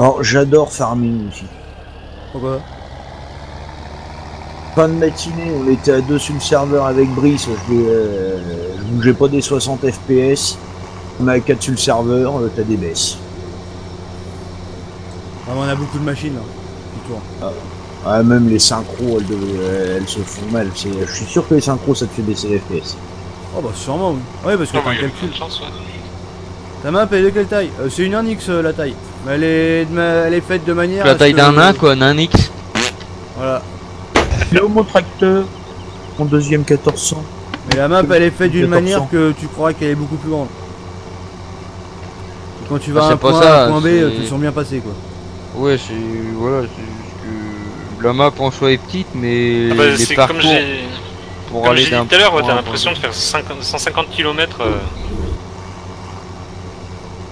Alors, j'adore farming aussi. Pourquoi? Fin de matinée, on était à deux sur le serveur avec Brice, je bougeais pas des 60 FPS. On est à 4 sur le serveur, t'as des baisses. Ah, on a beaucoup de machines, là, qui tournent. Ah, même les synchros, elles se font mal. Je suis sûr que les synchros, ça te fait baisser les FPS. Oh bah sûrement, oui. Ouais, parce que Oh, t'as un il y a calcul. de chance, ouais. Ta map, elle est de quelle taille? C'est une 1X, la taille. Mais elle est faite de manière La à ce taille que- d'un nain quoi, un X. Voilà. Là, mon tracteur, mon deuxième 1400. Mais la map, elle est faite d'une 1400. manière que tu crois qu'elle est beaucoup plus grande. Et quand tu vas Ah, à c'est un pas point ça, A, un point B, c'est- tu te sens bien passer, quoi. Ouais, c'est voilà, c'est juste que la map en soi est petite, mais Ah bah, les c'est parcours comme j'ai pour comme aller j'ai dit d'un tout à l'heure, ouais, point t'as à un l'impression point de faire 150 km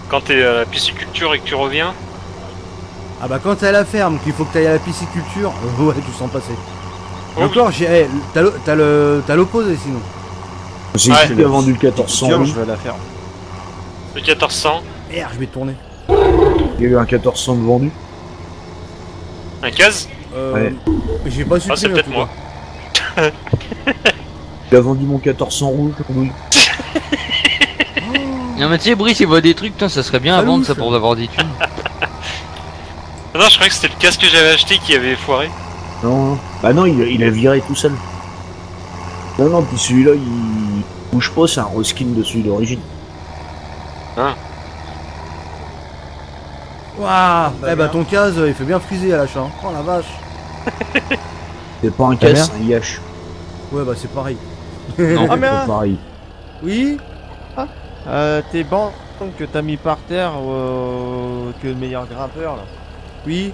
quand t'es à la pisciculture et que tu reviens. Ah bah quand t'es à la ferme, qu'il faut que t'ailles à la pisciculture, ouais, tu sens passer. Oh, Encore, t'as l'opposé sinon. J'ai Ouais. qui a vendu le 1400 Tiens, oui. je vais la faire. Le 1400, Merde, je vais tourner. Il y a eu un 1400 de vendu. un case. Ouais. J'ai pas supprimé. Ah, c'est en peut-être tout moi. cas. Il a vendu mon 1400 rouge, oui. Non mais tu sais Brice il voit des trucs, putain ça serait bien à Salut, vendre ça ça. pour avoir des thunes. Non, je croyais que c'était le casque que j'avais acheté qui avait foiré. Non, non. Bah non, il a viré tout seul. Non, non, puis celui-là, il bouge pas, c'est un reskin de celui d'origine. Waouh. Eh bah ton case, il fait bien friser à l'achat. Hein. Oh la vache. C'est pas un Ta casse, c'est un IH. Ouais bah c'est pareil. Non. Ah mais C'est pareil. Oui. tes bancs que t'as mis par terre, que le meilleur grimpeur là. Oui.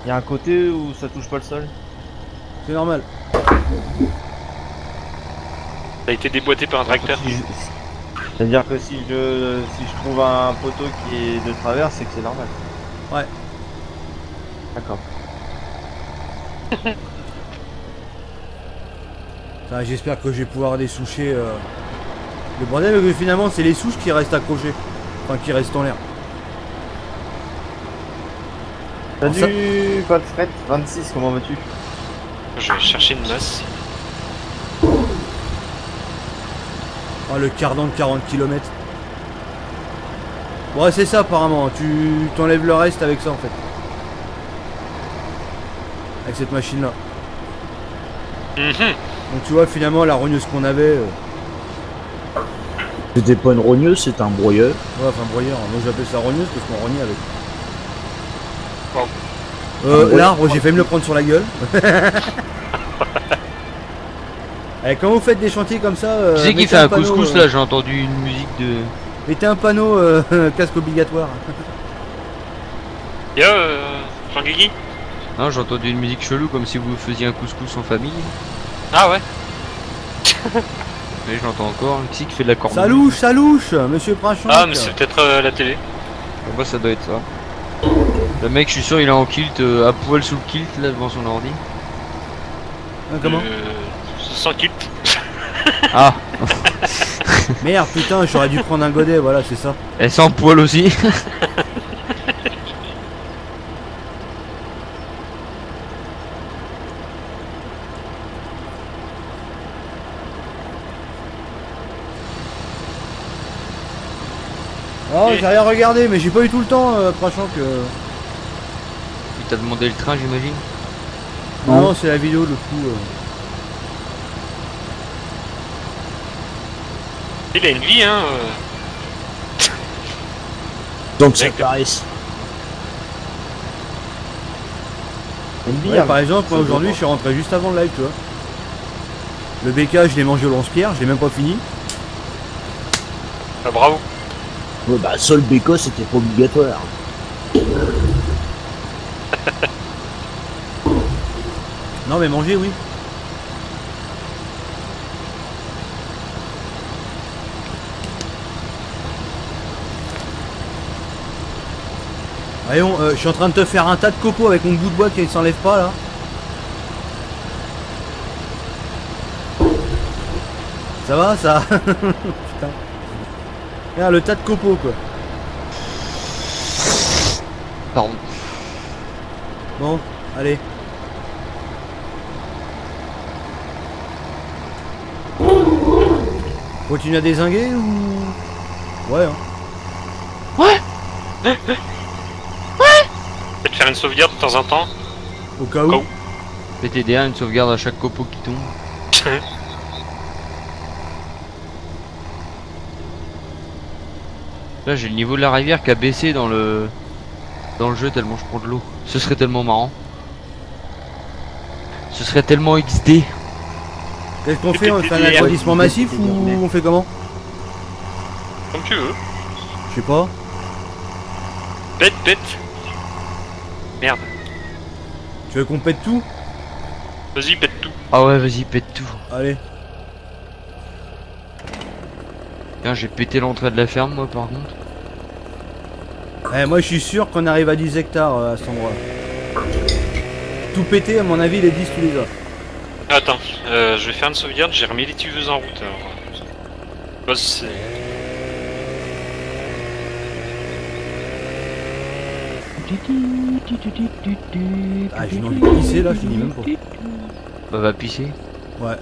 Il y a un côté où ça touche pas le sol. C'est normal. Ça a été déboîté par un tracteur. Si c'est-à-dire que si je trouve un poteau qui est de travers, c'est que c'est normal. Ouais. D'accord. Ça, j'espère que je vais pouvoir les soucher. Le bordel, c'est que finalement, c'est les souches qui restent accrochées. Enfin, qui restent en l'air. Salut, pas de fret, 26, comment vas-tu? Je vais chercher une masse. Oh, le cardan de 40 km. Ouais, c'est ça apparemment. Tu t'enlèves le reste avec ça en fait. Avec cette machine là. Mhm. Donc tu vois, finalement, la rogneuse qu'on avait. C'était pas une rogneuse, c'était un broyeur. Ouais, enfin, broyeur. Moi j'appelle ça rogneuse parce qu'on rognait avec. Wow. L'arbre, j'ai failli me le prendre sur la gueule. Et quand vous faites des chantiers comme ça. Tu sais qui mettez fait un panneau, couscous là, j'ai entendu une musique de... Mettez un panneau casque obligatoire. Yo, Jean-Guigui. Non, j'ai entendu une musique chelou comme si vous faisiez un couscous en famille. Ah ouais. Mais je l'entends encore, qui c'est qui fait de la cornemuse? Ça louche, monsieur Princhon. Ah, mais c'est peut-être la télé. Bah ça doit être ça. Le mec, je suis sûr, il est en kilt, à poil sous le kilt, là, devant son ordi. Ah, comment Sans kilt. Ah, Merde, putain, j'aurais dû prendre un godet, voilà, c'est ça. elle sent poil aussi. Oh, j'ai rien regardé, mais j'ai pas eu tout le temps, franchement que. Il t'a demandé le train, j'imagine. Non, c'est la vidéo, le coup. Il a une vie, hein. Donc ça caresse. Ouais, par exemple, moi aujourd'hui, je suis rentré juste avant le live, tu vois. Le BK, je l'ai mangé au lance-pierre, je l'ai même pas fini. Ah, bravo. Ouais, bah, seul béco, c'était pas obligatoire. Non, mais manger, oui. Voyons, je suis en train de te faire un tas de copeaux avec mon bout de bois qui s'enlève pas là. Ça va ça? Putain. Regarde le tas de copeaux quoi. Pardon. Bon, allez. Continue à dézinguer ou... Ouais hein. Peut-être faire une sauvegarde de temps en temps. Au cas où. PTDA, une sauvegarde à chaque copeau qui tombe. Là j'ai le niveau de la rivière qui a baissé dans le jeu tellement je prends de l'eau. Ce serait tellement marrant. Ce serait tellement XD. Qu'est-ce qu'on fait? On fait un agrandissement massif ou on fait comment? Comme tu veux. Je sais pas. Pète. Merde. Tu veux qu'on pète tout? Vas-y, pète tout. Ah ouais vas-y pète tout. Allez. Tiens j'ai pété l'entrée de la ferme moi par contre. Eh, moi je suis sûr qu'on arrive à 10 hectares à cet endroit là. Tout pété à mon avis les 10 tous les autres. Attends, je vais faire une sauvegarde, j'ai remis les tueuses en route alors. Bah, c'est... Ah j'ai envie de pisser là, je te dis même pas. Bah va pisser. Ouais.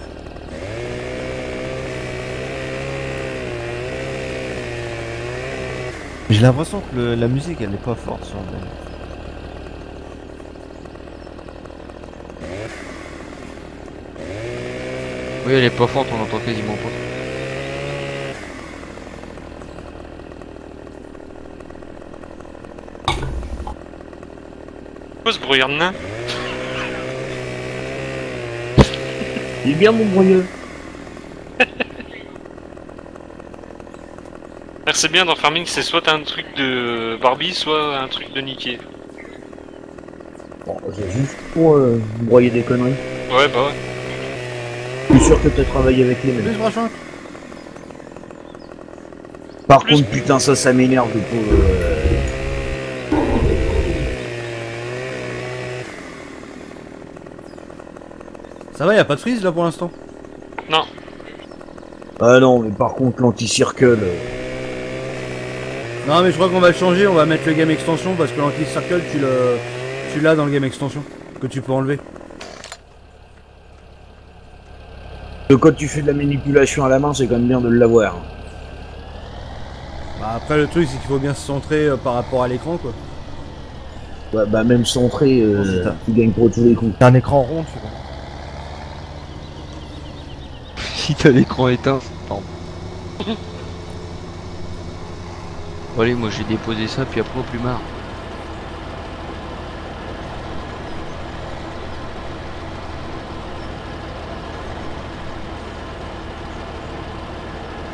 J'ai l'impression que la musique elle est pas forte sur le. Oui elle est pas forte, on entend quasiment pas. Quoi ce brouillard de nain? Il est bien mon broyeux. C'est bien dans Farming, c'est soit un truc de Barbie, soit un truc de niquer. Bon, c'est juste pour broyer des conneries. Ouais, bah ouais. Je suis sûr que t'as travaillé avec les mêmes. Plus franchement. Par contre, putain, ça m'énerve le pauvre. Ça va, y a pas de freeze là pour l'instant? Non. Ah non, mais par contre, l'anti-circle. Non mais je crois qu'on va le changer, on va mettre le game extension parce que l'anti-circle tu l'as dans le game extension que tu peux enlever. Quand tu fais de la manipulation à la main, c'est quand même bien de l'avoir. Bah, après le truc c'est qu'il faut bien se centrer par rapport à l'écran quoi. Ouais, bah même centré, tu gagnes pour tous les coups. T'as un écran rond, tu vois. Si t'as l'écran éteint, pardon. Bon, allez, moi j'ai déposé ça, puis après au plus marre.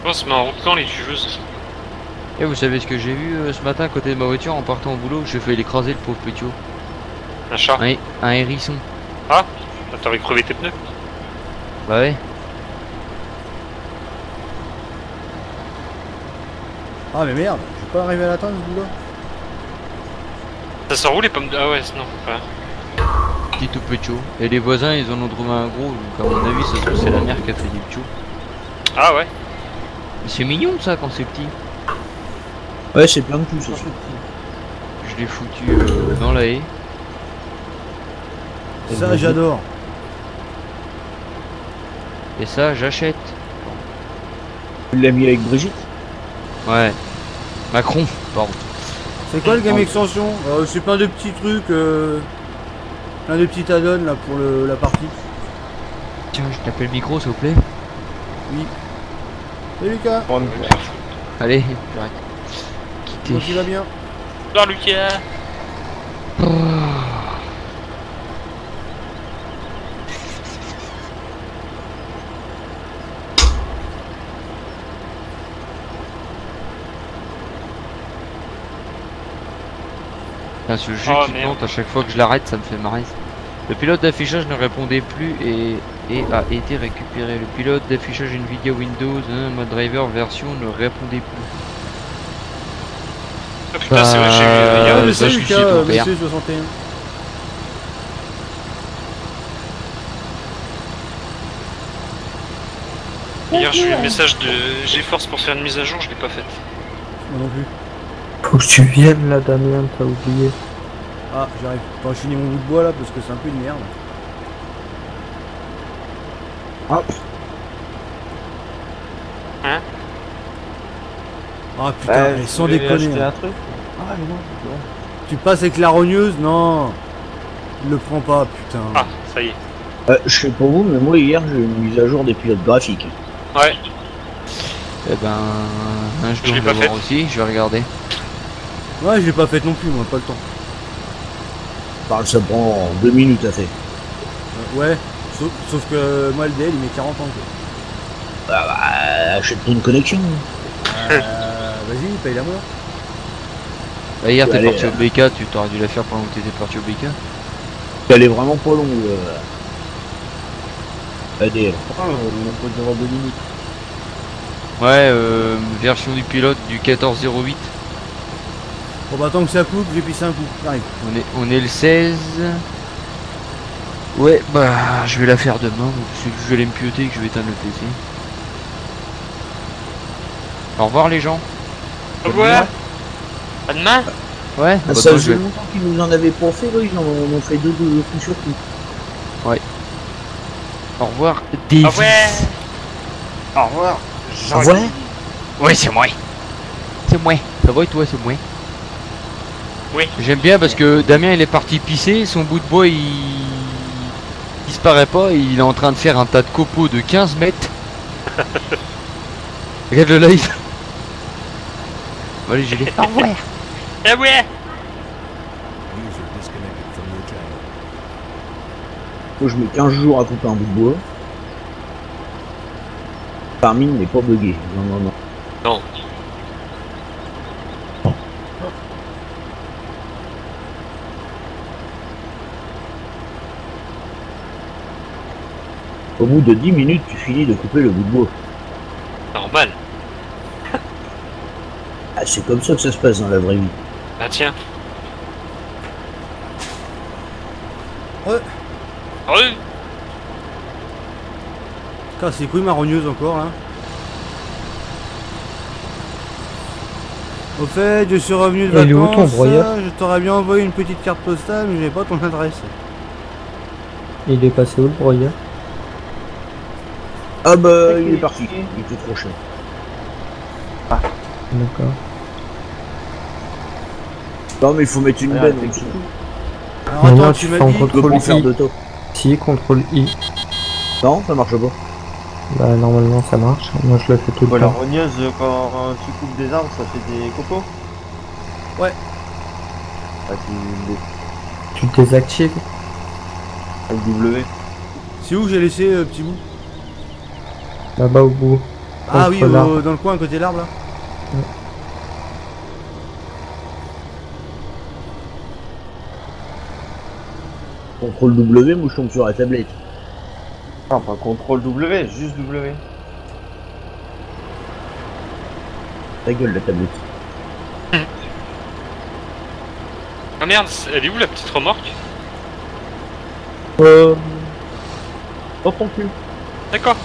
On se met en route quand les tueuses? Et vous savez ce que j'ai vu ce matin à côté de ma voiture en partant au boulot? J'ai failli l'écraser le pauvre petit. Un chat? Un hérisson. Ah, t'aurais crevé tes pneus? Bah ouais. Ah mais merde, je vais pas arriver à l'atteindre ce bout-là. Ça sort où les pommes de... Ah ouais, non, pas. Petit tout petit. Et les voisins, ils en ont trouvé un gros. Donc à mon avis, ça se trouve, c'est la mère qui a fait du tchou. Ah ouais. Mais c'est mignon ça quand c'est petit. Ouais, c'est plein de tout ça. Je l'ai foutu dans la haie. Ça, j'adore. Et ça, j'achète. Tu l'as mis avec Brigitte? Ouais. Macron, pardon. C'est quoi le game extension? C'est plein de petits trucs, plein de petits add-ons là pour la partie. Tiens, je t'appelle le micro, s'il vous plaît. Oui. Salut Lucas. Allez, j'arrête. Quittez. Donc il va bien. Bonsoir Lucas. Putain, ce jeu Oh, qui merde. plante à chaque fois que je l'arrête, ça me fait marrer. Le pilote d'affichage ne répondait plus et a été récupéré. Le pilote d'affichage Nvidia Windows, mode driver version ne répondait plus. Ah putain, c'est vrai, j'ai eu... Ah, mais ça, c'est je suis Lucas, tombé, hein. monsieur 61. Hier, j'ai eu un message de GeForce pour faire une mise à jour, je l'ai pas faite. Moi non plus. Faut que tu viennes là, Damien, t'as oublié. Ah, j'arrive. Faut enchaîner mon bout de bois là parce que c'est un peu une merde. Ah, Ah putain, mais sans déconner. un hein. truc. Ah mais non, c'est bon. Tu passes avec la rogneuse? Non. Il le prend pas, putain. Ah, ça y est. je sais pas vous, mais moi hier j'ai eu une mise à jour des pilotes graphiques. Ouais. Eh ben, je Je l'ai dois pas le voir faite. aussi, je vais regarder. Ouais, j'ai pas fait non plus, moi, pas le temps. Parle, ça prend 2 minutes à faire. Ouais, sauf que moi, le DL, il met 40 ans. Quoi. Bah, achète-toi une connexion. Vas-y, paye-la moi. Bah, hier, t'es Allez, parti au BK, tu t'aurais dû la faire pendant que t'étais parti au BK. Elle est vraiment pas longue. ADL. On peut durer 2 minutes. Ouais, version du pilote du 1408. Bon, bah, tant que ça coupe, j'ai pissé un coup. J'arrive. On est le 16. Ouais, bah, je vais la faire demain. Parce que je vais aller me pioter et que je vais éteindre le PC. Au revoir les gens. Au revoir. À demain. Ouais, bah, Ça moi, faisait longtemps qu'ils nous en avaient pas fait, là, ils en ont fait deux coup sur coup. Au revoir, Davy. Au revoir. Au revoir. Au revoir. Ouais, c'est moi. C'est moi. Ça va et toi, c'est moi. Oui. J'aime bien parce que Damien il est parti pisser, son bout de bois il disparaît pas, il est en train de faire un tas de copeaux de 15 mètres. Regarde le live. Bon, allez, j'y vais. Au revoir. Ah ouais. Moi je mets 15 jours à couper un bout de bois. Farming n'est pas bugué. Non, non, non. Non. Au bout de 10 minutes, tu finis de couper le bout de bois. Normal. Ah, c'est comme ça que ça se passe dans la vraie vie. Bah tiens. Ouais. Ouais. Putain, c'est couille ma rogneuse encore, là. Au fait, je suis revenu de Il est où, ton vacances. broyeur Je t'aurais bien envoyé une petite carte postale, mais j'ai pas ton adresse. Il est passé où le broyeur? Ah bah, il est parti. Il était trop cher. D'accord. Non, mais il faut mettre une Ouais, benne c'est en dessous. Alors Mais attends, non, tu tu m'as fais en dit... Tu peux contrôle pas en faire I. de top. Si, contrôle I. Non, ça marche pas. Bah normalement ça marche. Moi je le fais tout le Voilà, la temps. rogneuse, quand tu coupes des arbres, ça fait des copeaux. Ouais. Avec Tu te désactives. avec W. C'est où j'ai laissé petit bout? Là-bas au bout. Ah oui, Contre l'arbre. dans le coin, à côté de l'arbre, là. Contrôle W, moi je tombe sur la tablette. Non, pas contrôle W, juste W. Ta gueule la tablette. Ah merde, elle est où la petite remorque? Dans ton cul. D'accord.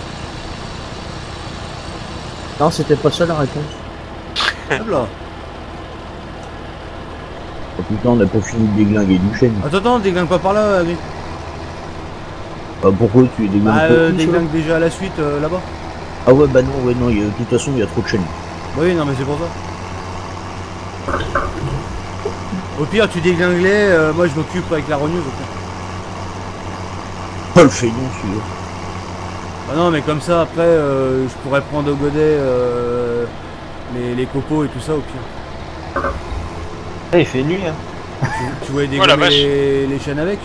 Non, c'était pas ça la réponse. Hop là. Oh putain, on a pas fini de déglinguer du chêne. Attends, déglingue pas par là, Gris. Bah, pourquoi tu es déglingué Déglingue déjà à la suite, là-bas. Ah ouais, bah non, de toute façon, il y a trop de chênes. Oui, non, mais c'est pour ça. Au pire, tu déglingues les, moi je m'occupe avec la rogneuse. Au pire. Pas le feignant, celui-là. Ah non, mais comme ça, après, je pourrais prendre au godet les copeaux et tout ça, au pire. Ah, il fait nuit, hein. Tu voulais Oh, la dégommer vache. les chaînes avec.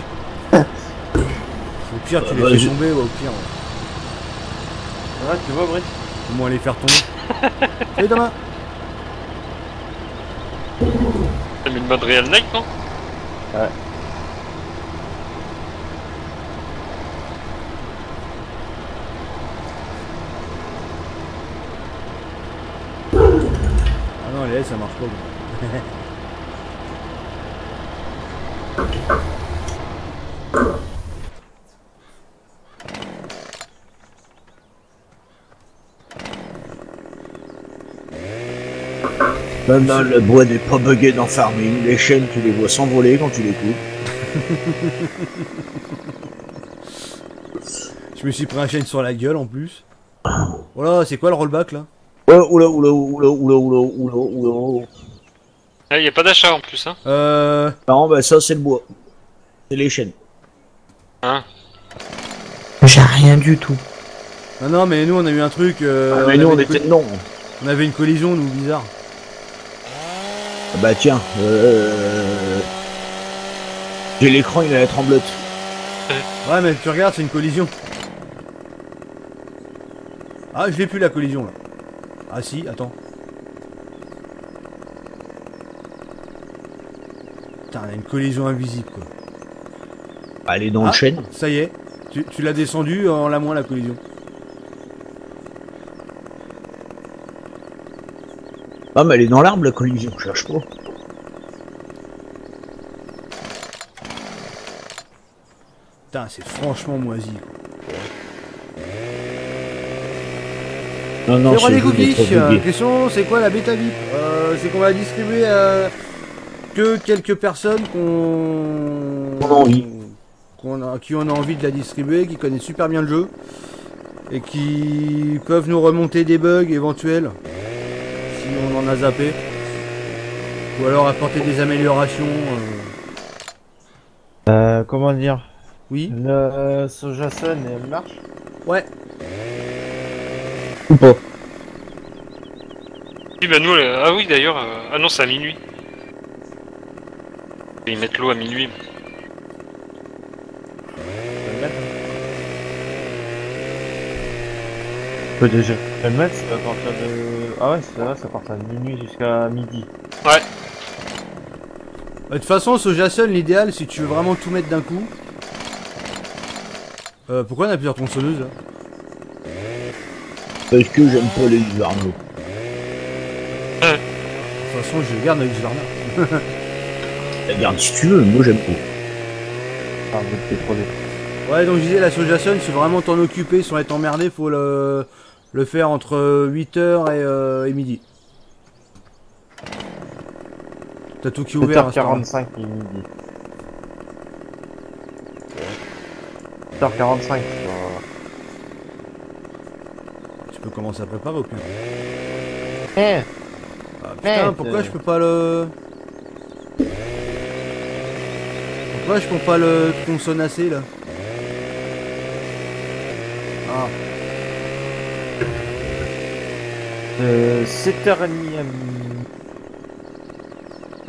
Au pire, tu les fais tomber, ouais, au pire. Ouais. Ouais, tu vois, Brice. Au moins les faire tomber. Salut Thomas. T'as mis le mode Real Night, non? Ouais. Ah non, les L, ça marche pas. Non, le bois n'est pas bugué dans Farming. Les chaînes, tu les vois s'envoler quand tu les coupes. Je me suis pris un chaîne sur la gueule en plus. Voilà, c'est quoi le rollback là? Ouais, oula. Ah, y a pas d'achat en plus, hein. Non, bah ça, c'est le bois. C'est les chaînes. Hein? J'ai rien du tout. Non, mais nous on a eu un truc. Mais nous, on était dedans. On avait une collision, nous, bizarre. Bah tiens, j'ai l'écran, il a la tremblote. Ouais, mais tu regardes, c'est une collision. Ah, je l'ai plus la collision là. Ah si, attends. Putain, il y a une collision invisible quoi. Elle est dans le chêne. Ça y est, tu l'as descendu en la moins la collision. Ah, mais elle est dans l'arbre la collision, je cherche pas. Putain, c'est franchement moisi quoi. Non, C'est c'est des vous, cookies. votre bugué. Question, c'est quoi la bêta VIP? C'est qu'on va distribuer que quelques personnes On a envie. qui en a envie de la distribuer, qui connaissent super bien le jeu et qui peuvent nous remonter des bugs éventuels si on en a zappé, ou alors apporter des améliorations. Comment dire? Oui. Le Sojason, elle marche? Ouais. Ou pas. Oui, bah nous, ah oui, d'ailleurs, ah non, c'est à minuit. Ils mettent l'eau à minuit. On peut déjà le mettre, c'est à partir de... Ah ouais, c'est vrai, c'est à partir de minuit jusqu'à midi. Ouais. De toute façon, ce Jason, l'idéal, si tu veux vraiment tout mettre d'un coup. Pourquoi on a plusieurs tronçonneuses là? Parce que j'aime pas les hivernaux. De toute façon, je garde avec Varna. Regarde si tu veux, moi j'aime pas. Ah, vous êtes trop Ouais, donc je disais, la Sojason, si vraiment t'en occuper sans être emmerdé, faut le faire entre 8h et midi. T'as tout qui est ouvert. 7h45 et midi. 7h45. Tu peux commencer à préparer au pire. Eh Ah, putain, pourquoi je peux pas le... Pourquoi je peux pas le tronçonnasser là? Ah. 7h30 à midi.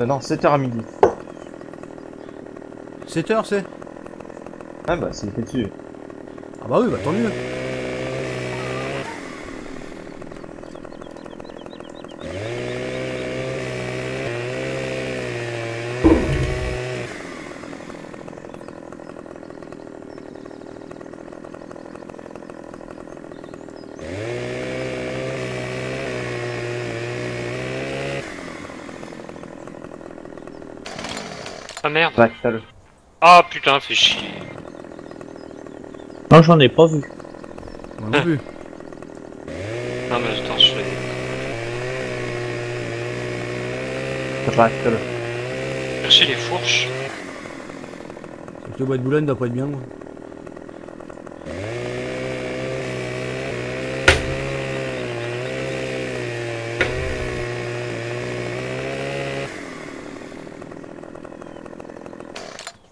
Non, 7h à midi. 7h c'est? Ah bah c'est fait dessus. Ah bah oui, bah tant mieux. Ah merde. Reste-le. Ah putain, fais chier. Non, j'en ai pas vu. Moi non plus. Non mais attends, je fais... Reste-le. Chercher les fourches. Sauf que le bois de Boulogne doit pas être bien. Moi.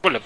Voilà.